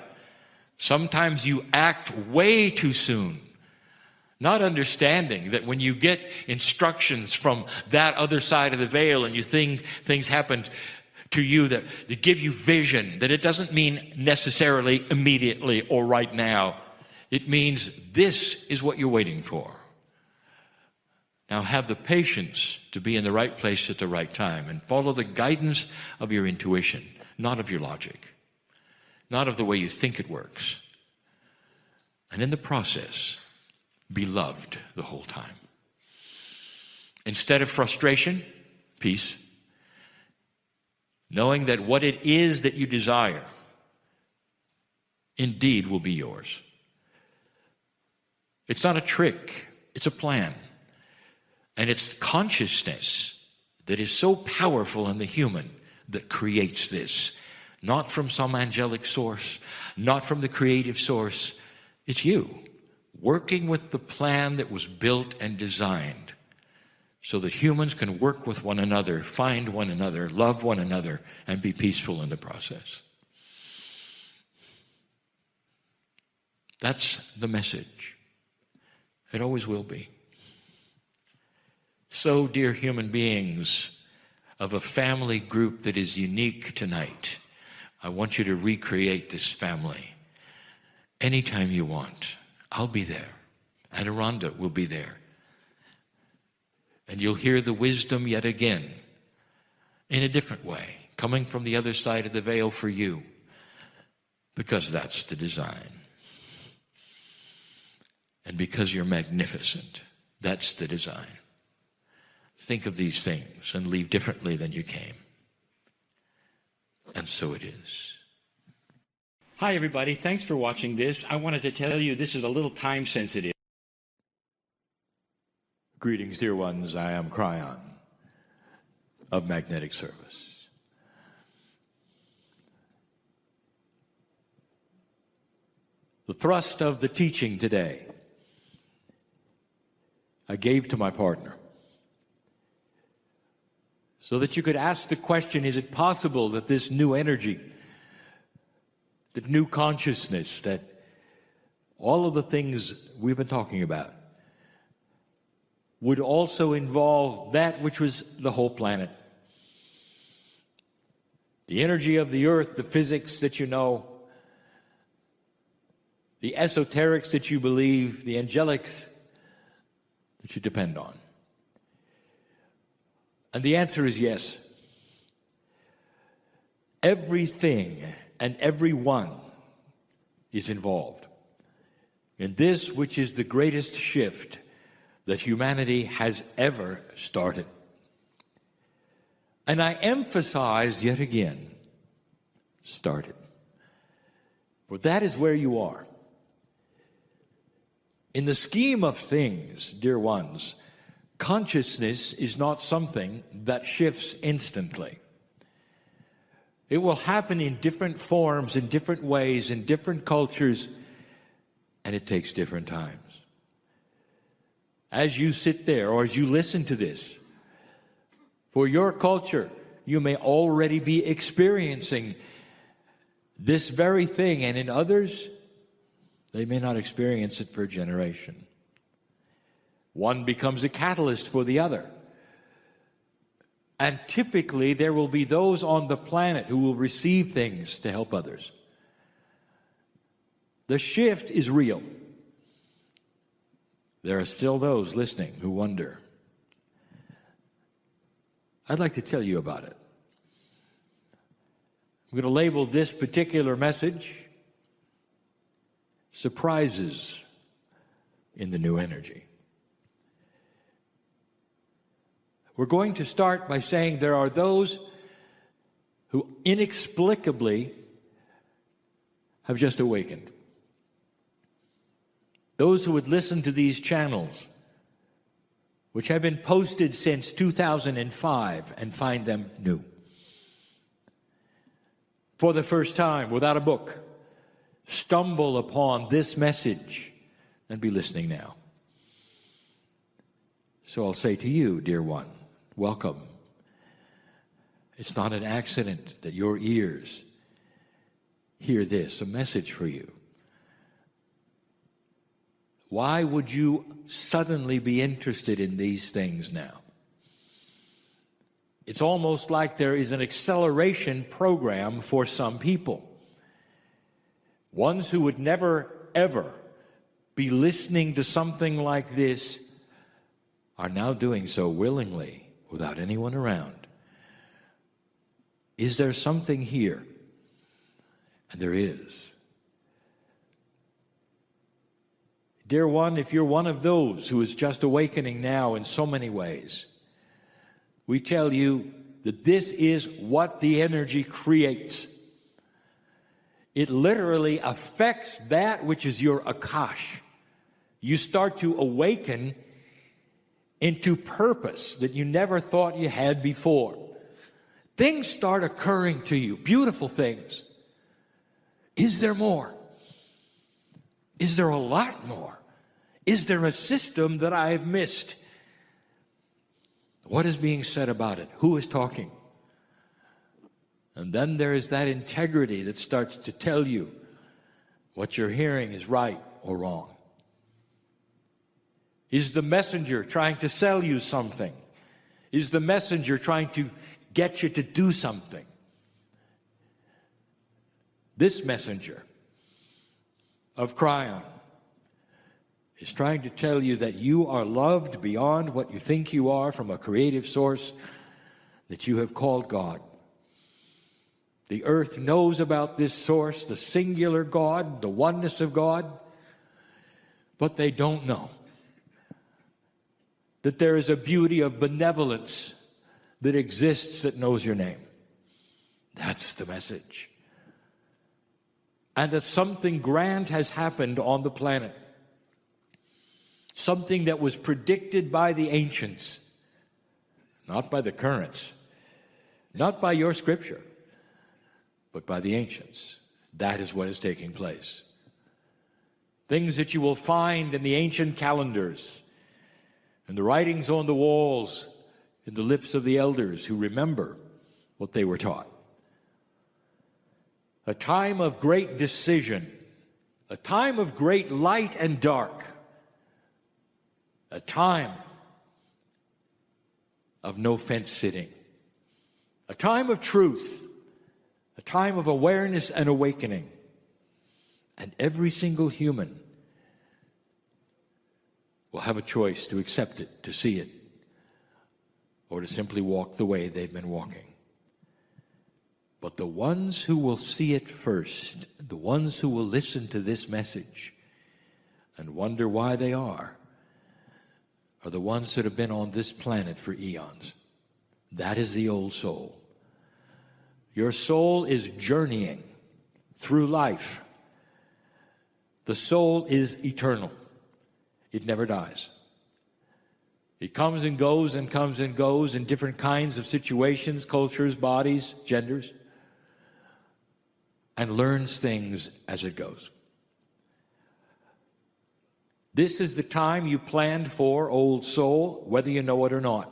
Sometimes you act way too soon, not understanding that when you get instructions from that other side of the veil and you think things happen to you that give you vision, that it doesn't mean necessarily immediately or right now. It means this is what you're waiting for. Now have the patience to be in the right place at the right time and follow the guidance of your intuition, not of your logic, not of the way you think it works. And in the process, be loved the whole time. Instead of frustration, peace. Knowing that what it is that you desire indeed will be yours. It's not a trick, it's a plan. And it's consciousness that is so powerful in the human that creates this. Not from some angelic source, not from the creative source. It's you, working with the plan that was built and designed so that humans can work with one another, find one another, love one another, and be peaceful in the process. That's the message. It always will be. So, dear human beings of a family group that is unique tonight, I want you to recreate this family. Anytime you want, I'll be there. And Aranda will be there. And you'll hear the wisdom yet again in a different way, coming from the other side of the veil for you, because that's the design. And because you're magnificent, that's the design. Think of these things and leave differently than you came. And so it is. Hi, everybody. Thanks for watching this. I wanted to tell you this is a little time sensitive. Greetings, dear ones. I am Kryon of Magnetic Service. The thrust of the teaching today I gave to my partner so that you could ask the question, is it possible that this new energy, that new consciousness, that all of the things we've been talking about would also involve that which was the whole planet? The energy of the earth, the physics that you know, the esoterics that you believe, the angelics that you depend on. And the answer is yes. Everything and everyone is involved in this, which is the greatest shift that humanity has ever started. And I emphasize yet again, started. For that is where you are. In the scheme of things, dear ones, consciousness is not something that shifts instantly. It will happen in different forms, in different ways, in different cultures, and it takes different times. As you sit there or as you listen to this, for your culture, you may already be experiencing this very thing, and in others, they may not experience it for a generation. One becomes a catalyst for the other. And typically, there will be those on the planet who will receive things to help others. The shift is real. There are still those listening who wonder. I'd like to tell you about it. I'm going to label this particular message Surprises in the New Energy. We're going to start by saying there are those who inexplicably have just awakened. Those who would listen to these channels, which have been posted since 2005, and find them new. For the first time, without a book, stumble upon this message and be listening now. So I'll say to you, dear one, welcome. It's not an accident that your ears hear this, a message for you. Why would you suddenly be interested in these things now? It's almost like there is an acceleration program for some people. Ones who would never, ever be listening to something like this are now doing so willingly, without anyone around. Is there something here? And there is. Dear one, if you're one of those who is just awakening now in so many ways, we tell you that this is what the energy creates. It literally affects that which is your Akash. You start to awaken into purpose that you never thought you had before. Things start occurring to you, beautiful things. Is there more? Is there a lot more? Is there a system that I have missed? What is being said about it? Who is talking? And then there is that integrity that starts to tell you what you're hearing is right or wrong. Is the messenger trying to sell you something? Is the messenger trying to get you to do something? This messenger of Kryon is trying to tell you that you are loved beyond what you think you are from a creative source that you have called God. The earth knows about this source, the singular God, the oneness of God, but they don't know that there is a beauty of benevolence that exists that knows your name. That's the message. And that something grand has happened on the planet. Something that was predicted by the ancients, not by the currents, not by your scripture, but by the ancients. That is what is taking place. Things that you will find in the ancient calendars, and the writings on the walls, in the lips of the elders who remember what they were taught. A time of great decision, a time of great light and dark, a time of no fence sitting, a time of truth, a time of awareness and awakening. And every single human will have a choice to accept it, to see it, or to simply walk the way they've been walking. But the ones who will see it first, the ones who will listen to this message and wonder why they are the ones that have been on this planet for eons. That is the old soul. Your soul is journeying through life. The soul is eternal. It never dies. It comes and goes and comes and goes in different kinds of situations, cultures, bodies, genders, and learns things as it goes. This is the time you planned for, old soul, whether you know it or not.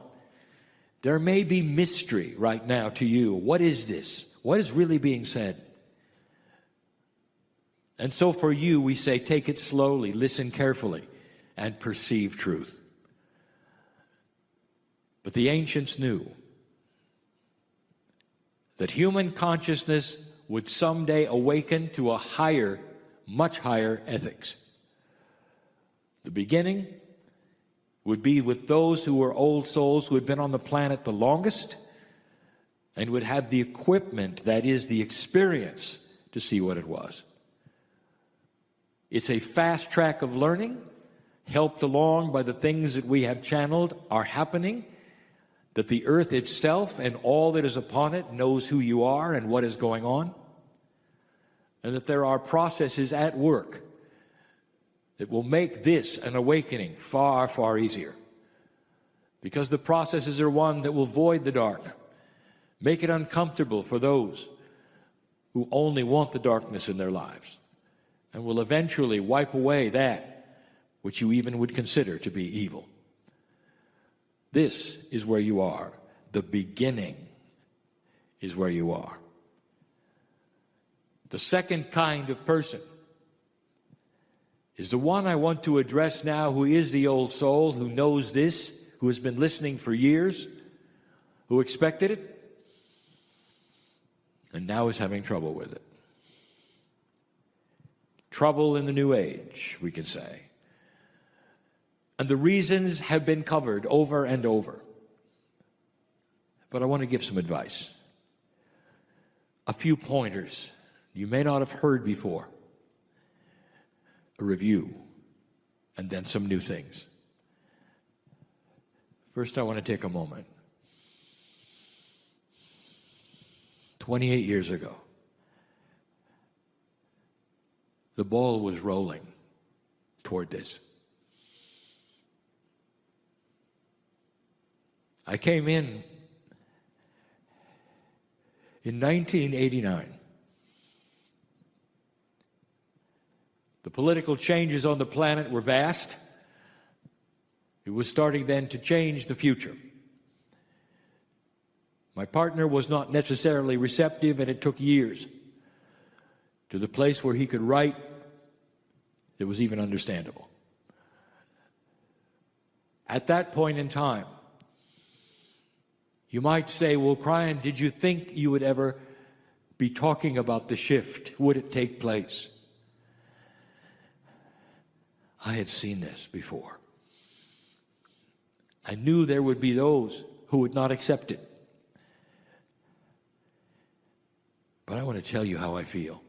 There may be mystery right now to you. What is this? What is really being said? And so for you, we say, take it slowly, listen carefully, and perceive truth. But the ancients knew that human consciousness would someday awaken to a higher, much higher ethics. The beginning would be with those who were old souls who had been on the planet the longest and would have the equipment, that is, the experience, to see what it was. It's a fast track of learning, helped along by the things that we have channeled are happening, that the earth itself and all that is upon it knows who you are and what is going on, and that there are processes at work that will make this an awakening far, far easier. Because the processes are one that will void the dark, make it uncomfortable for those who only want the darkness in their lives, and will eventually wipe away that which you even would consider to be evil. This is where you are. The beginning is where you are. The second kind of person is the one I want to address now, who is the old soul, who knows this, who has been listening for years, who expected it, and now is having trouble with it. Trouble in the new age, we can say. And the reasons have been covered over and over. But I want to give some advice. A few pointers you may not have heard before. A review, and then some new things. First, I want to take a moment. 28 years ago, the ball was rolling toward this. I came in 1989. The political changes on the planet were vast. It was starting then to change the future. My partner was not necessarily receptive, and it took years to the place where he could write that was even understandable. At that point in time, you might say, well, Kryon, did you think you would ever be talking about the shift? Would it take place? I had seen this before. I knew there would be those who would not accept it. But I want to tell you how I feel.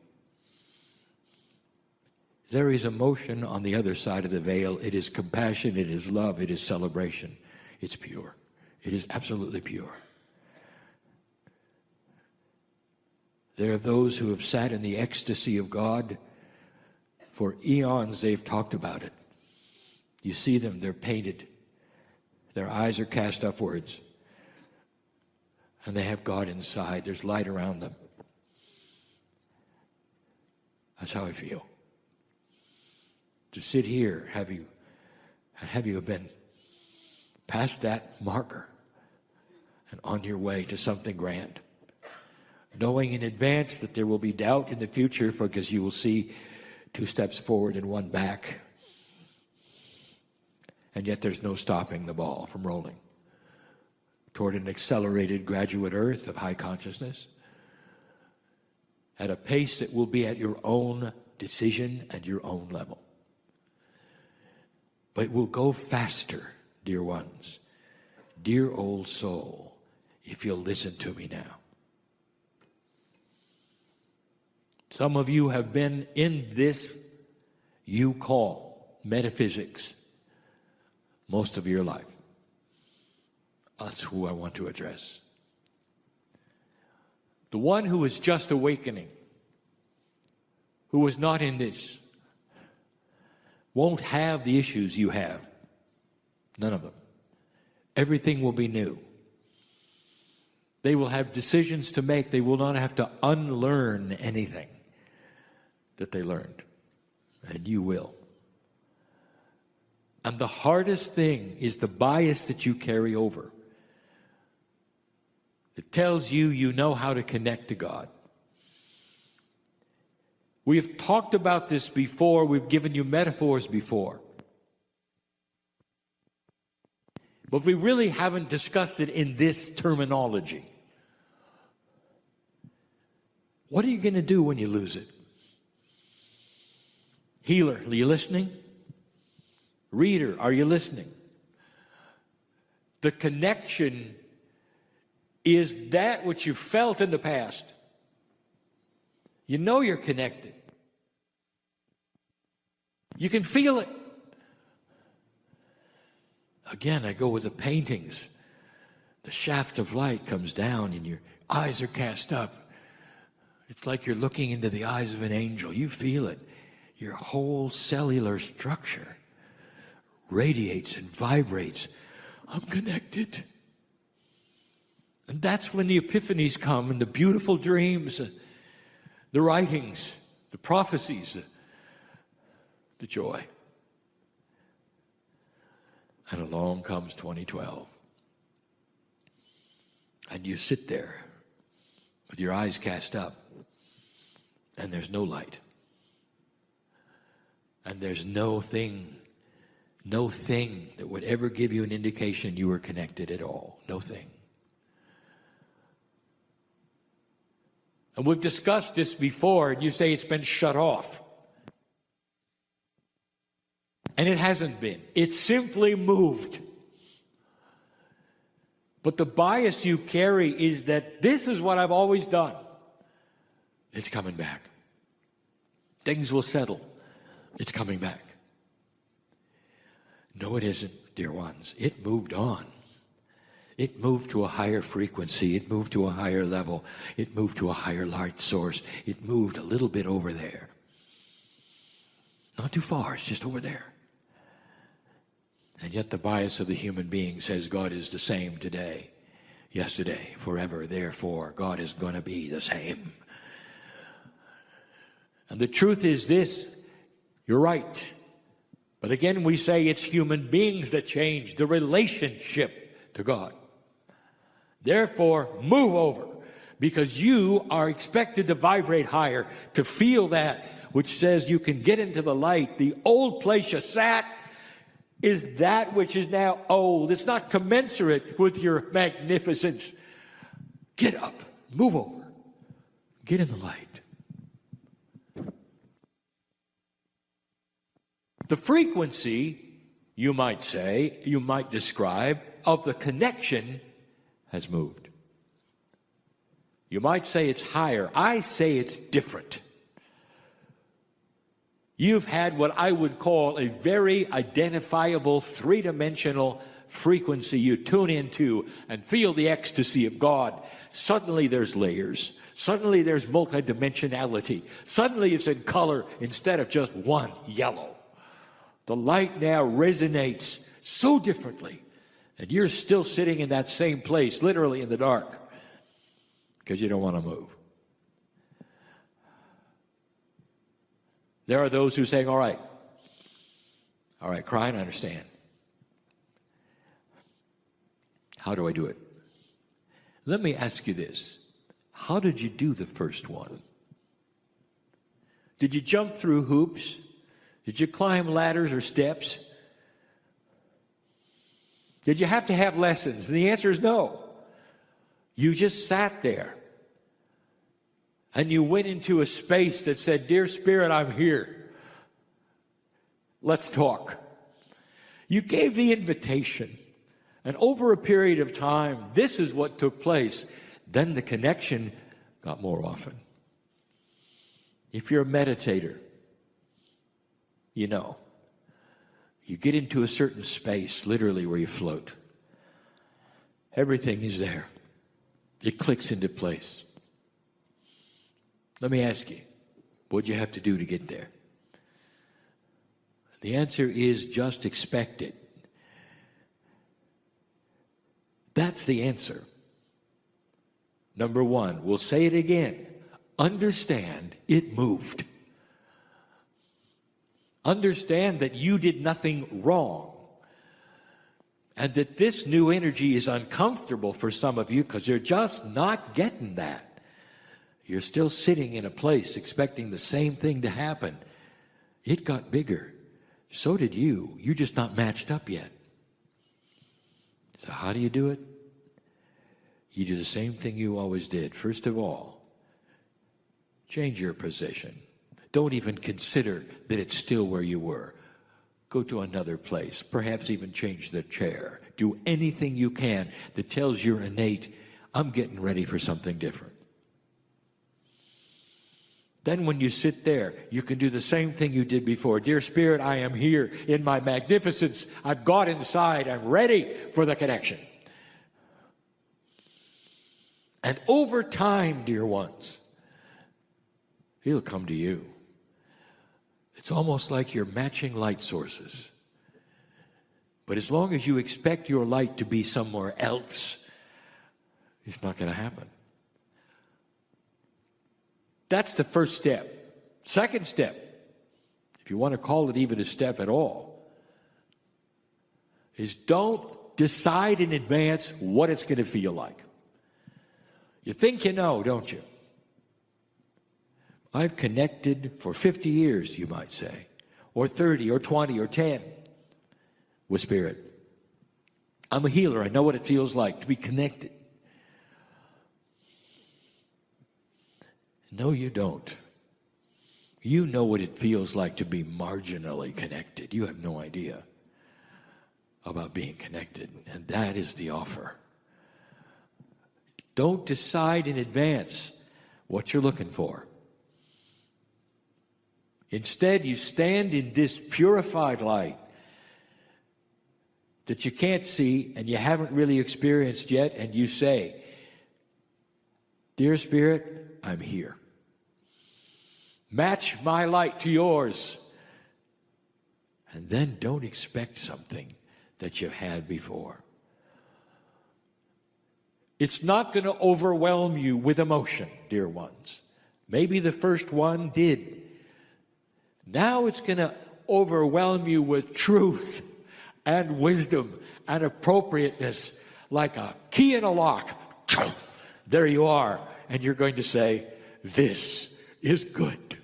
There is emotion on the other side of the veil. It is compassion, it is love, it is celebration. It's pure. It is absolutely pure. There are those who have sat in the ecstasy of God. For eons they've talked about it. You see them, they're painted. Their eyes are cast upwards. And they have God inside. There's light around them. That's how I feel. To sit here, have you been past that marker and on your way to something grand, knowing in advance that there will be doubt in the future, because you will see 2 steps forward and 1 back, and yet there's no stopping the ball from rolling toward an accelerated graduate earth of high consciousness at a pace that will be at your own decision and your own level. But it will go faster, dear ones, dear old soul, if you'll listen to me now. Some of you have been in this you call metaphysics most of your life. That's who I want to address. The one who is just awakening, who was not in this, won't have the issues you have. None of them. Everything will be new. They will have decisions to make. They will not have to unlearn anything that they learned. And you will. And the hardest thing is the bias that you carry over. It tells you you know how to connect to God. We have talked about this before. We've given you metaphors before. But we really haven't discussed it in this terminology. What are you going to do when you lose it? Healer, are you listening? Reader, are you listening? The connection is that which you felt in the past. You know you're connected. You can feel it. Again, I go with the paintings. The shaft of light comes down and your eyes are cast up. It's like you're looking into the eyes of an angel. You feel it. Your whole cellular structure radiates and vibrates. I'm connected. And that's when the epiphanies come and the beautiful dreams, the writings, the prophecies, the joy. And along comes 2012. And you sit there with your eyes cast up, and there's no light. And there's no thing that would ever give you an indication you were connected at all. No thing. And we've discussed this before, and you say it's been shut off. And it hasn't been. It's simply moved. But the bias you carry is that this is what I've always done. It's coming back. Things will settle. It's coming back. No, it isn't, dear ones. It moved on. It moved to a higher frequency. It moved to a higher level. It moved to a higher light source. It moved a little bit over there. Not too far. It's just over there. And yet the bias of the human being says God is the same today, yesterday, forever. Therefore, God is going to be the same. And the truth is this. You're right. But again, we say it's human beings that change the relationship to God. Therefore, move over, because you are expected to vibrate higher, to feel that which says you can get into the light. The old place you sat is that which is now old. It's not commensurate with your magnificence. Get up, move over, get in the light. The frequency, you might say, you might describe, of the connection has moved. You might say it's higher. I say it's different. You've had what I would call a very identifiable three-dimensional frequency you tune into and feel the ecstasy of God. Suddenly there's layers. Suddenly there's multidimensionality. Suddenly it's in color instead of just one yellow. The light now resonates so differently. And you're still sitting in that same place, literally in the dark, because you don't want to move. There are those who are saying, all right, Kryon, I understand. How do I do it? Let me ask you this. How did you do the first one? Did you jump through hoops? Did you climb ladders or steps? Did you have to have lessons? And the answer is no. You just sat there. And you went into a space that said, Dear Spirit, I'm here. Let's talk. You gave the invitation. And over a period of time, this is what took place. Then the connection got more often. If you're a meditator, you know. You get into a certain space, literally, where you float. Everything is there. It clicks into place. Let me ask you, what'd you have to do to get there? The answer is just expect it. That's the answer. Number one, we'll say it again. Understand it moved. Understand that you did nothing wrong. And that this new energy is uncomfortable for some of you because you're just not getting that. You're still sitting in a place expecting the same thing to happen. It got bigger. So did you. You're just not matched up yet. So how do you do it? You do the same thing you always did. First of all, change your position. Don't even consider that it's still where you were. Go to another place. Perhaps even change the chair. Do anything you can that tells your innate, I'm getting ready for something different. Then when you sit there, you can do the same thing you did before. Dear Spirit, I am here in my magnificence. I've got inside. I'm ready for the connection. And over time, dear ones, He'll come to you. It's almost like you're matching light sources. But as long as you expect your light to be somewhere else, it's not going to happen. That's the first step. Second step, if you want to call it even a step at all, is don't decide in advance what it's going to feel like. You think you know, don't you? I've connected for 50 years, you might say, or 30, or 20, or 10 with Spirit. I'm a healer. I know what it feels like to be connected. No, you don't. You know what it feels like to be marginally connected. You have no idea about being connected, and that is the offer. Don't decide in advance what you're looking for. Instead, you stand in this purified light that you can't see and you haven't really experienced yet, and you say, Dear Spirit, I'm here. Match my light to yours. And then don't expect something that you've had before. It's not going to overwhelm you with emotion, dear ones. Maybe the first one did. Now it's going to overwhelm you with truth and wisdom and appropriateness, like a key in a lock. There you are. And you're going to say, this is good.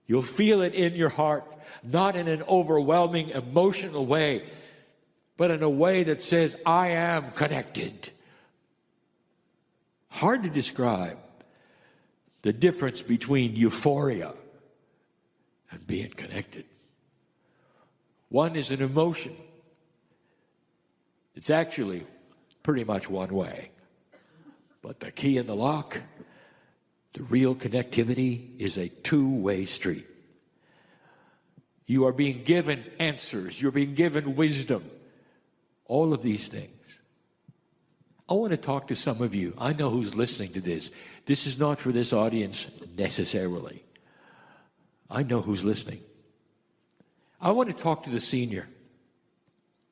You'll feel it in your heart, not in an overwhelming emotional way, but in a way that says, I am connected. Hard to describe the difference between euphoria and being connected. One is an emotion. It's actually pretty much one way. But the key in the lock, the real connectivity, is a two-way street. You are being given answers. You're being given wisdom. All of these things. I want to talk to some of you. I know who's listening to this. This is not for this audience necessarily. I know who's listening. I want to talk to the senior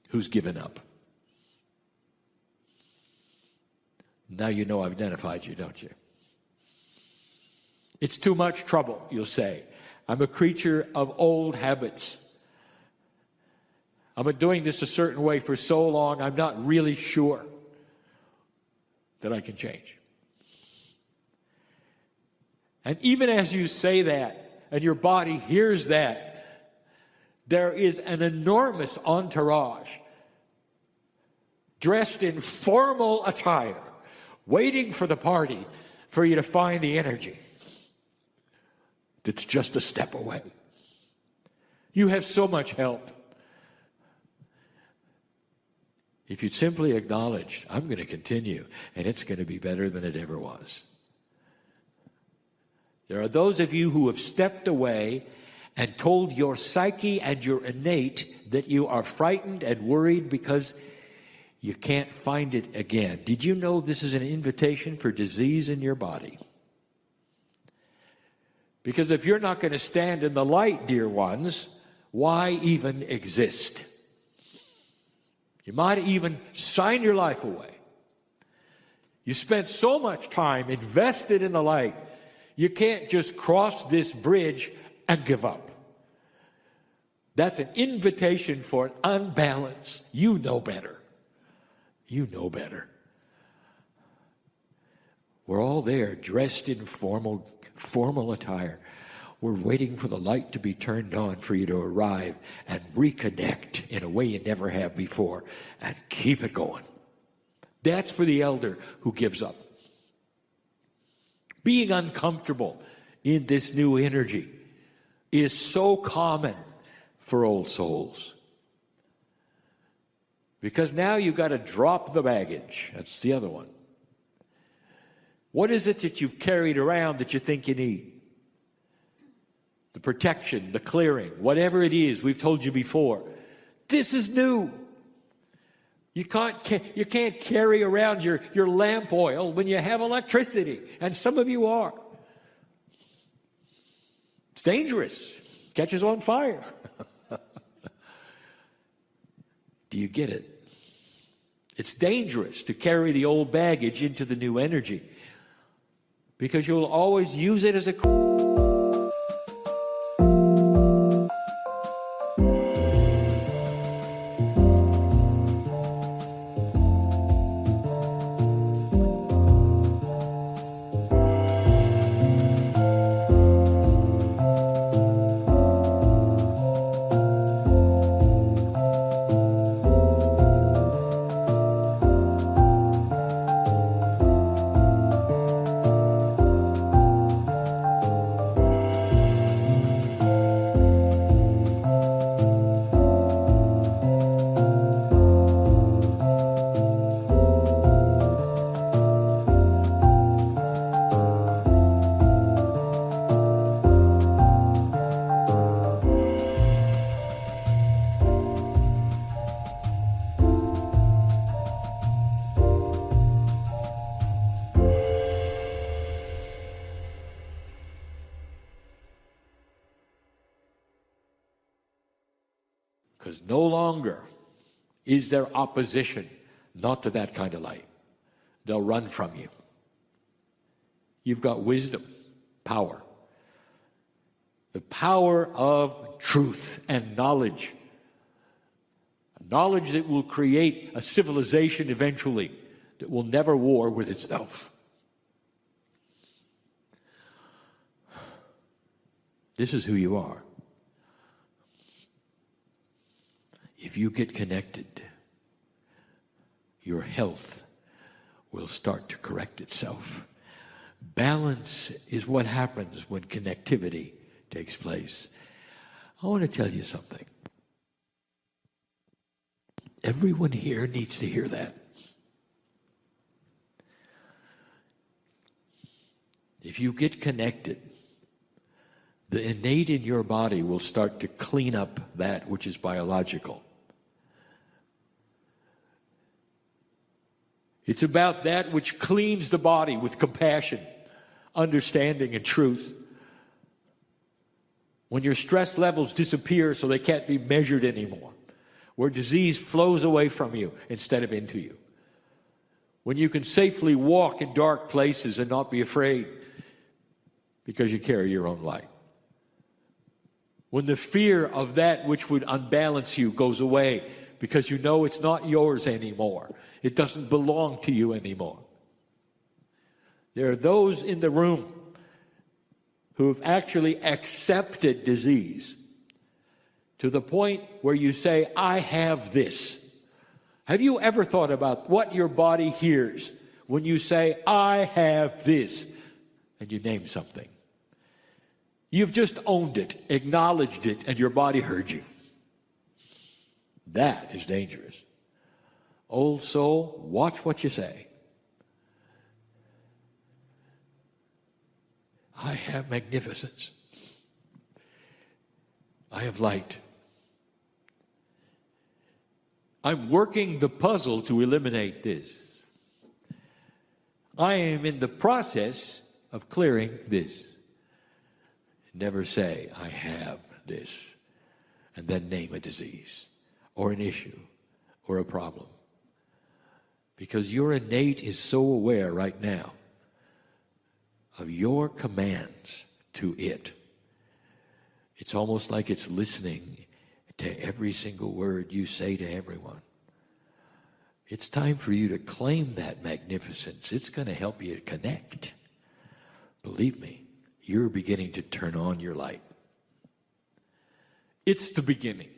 who's given up. Now you know I've identified you, don't you? It's too much trouble, you'll say. I'm a creature of old habits. I've been doing this a certain way for so long, I'm not really sure that I can change. And even as you say that, and your body hears that, there is an enormous entourage dressed in formal attire, waiting for the party for you to find the energy that's just a step away. You have so much help. If you'd simply acknowledge, I'm going to continue, and it's going to be better than it ever was. There are those of you who have stepped away and told your psyche and your innate that you are frightened and worried because you can't find it again. Did you know this is an invitation for disease in your body? Because if you're not going to stand in the light, dear ones, Why even exist? You might even sign your life away. You spent so much time invested in the light, you can't just cross this bridge and give up. That's an invitation for an unbalance. You know better. You know better. We're all there, dressed in formal attire. We're waiting for the light to be turned on for you to arrive and reconnect in a way you never have before and keep it going. That's for the elder who gives up. Being uncomfortable in this new energy is so common for old souls. Because now you've got to drop the baggage. That's the other one. What is it that you've carried around that you think you need? The protection, the clearing, whatever it is we've told you before. This is new. You can't carry around your lamp oil when you have electricity, and some of you are. It's dangerous. Catches on fire. Do you get it? It's dangerous to carry the old baggage into the new energy because you'll always use it as a... Because no longer is there opposition, not to that kind of light. They'll run from you. You've got wisdom, power. The power of truth and knowledge. Knowledge that will create a civilization eventually that will never war with itself. This is who you are. If you get connected, your health will start to correct itself. Balance is what happens when connectivity takes place. I want to tell you something. Everyone here needs to hear that. If you get connected, the innate in your body will start to clean up that which is biological. It's about that which cleans the body with compassion, understanding, and truth. When your stress levels disappear so they can't be measured anymore. Where disease flows away from you instead of into you. When you can safely walk in dark places and not be afraid because you carry your own light. When the fear of that which would unbalance you goes away because you know it's not yours anymore. It doesn't belong to you anymore. There are those in the room who have actually accepted disease to the point where you say, I have this. Have you ever thought about what your body hears when you say, I have this, and you name something? You've just owned it, acknowledged it, and your body heard you. That is dangerous. Old soul, watch what you say. I have magnificence. I have light. I'm working the puzzle to eliminate this. I am in the process of clearing this. Never say, I have this. and then name a disease or an issue or a problem. Because your innate is so aware right now of your commands to it. It's almost like it's listening to every single word you say to everyone. It's time for you to claim that magnificence. It's going to help you connect. Believe me, you're beginning to turn on your light. It's the beginning.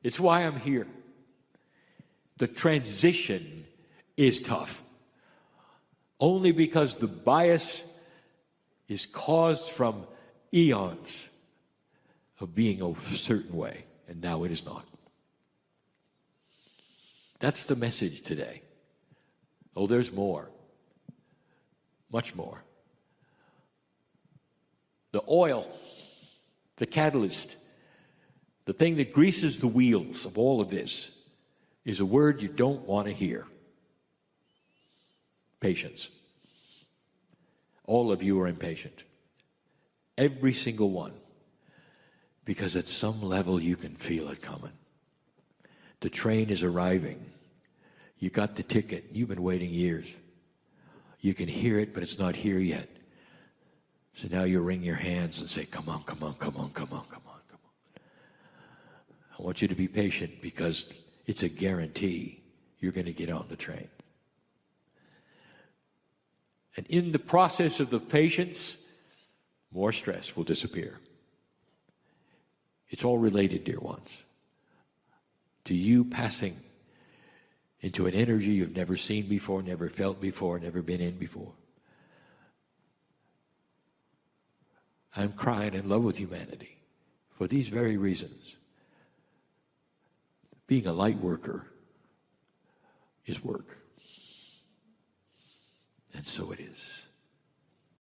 It's why I'm here. The transition is tough. Only because the bias is caused from eons of being a certain way, and now it is not. That's the message today. Oh, there's more. Much more. The oil, the catalyst, the thing that greases the wheels of all of this is a word you don't want to hear. Patience. All of you are impatient. Every single one. Because at some level you can feel it coming. The train is arriving. You got the ticket. You've been waiting years. You can hear it, but it's not here yet. So now you wring your hands and say, come on, come on, come on, come on, come on, come on. I want you to be patient because it's a guarantee you're going to get on the train. And in the process of the patience, more stress will disappear. It's all related, dear ones, to you passing into an energy you've never seen before, never felt before, never been in before. I'm crying in love with humanity for these very reasons. Being a light worker is work. And so it is.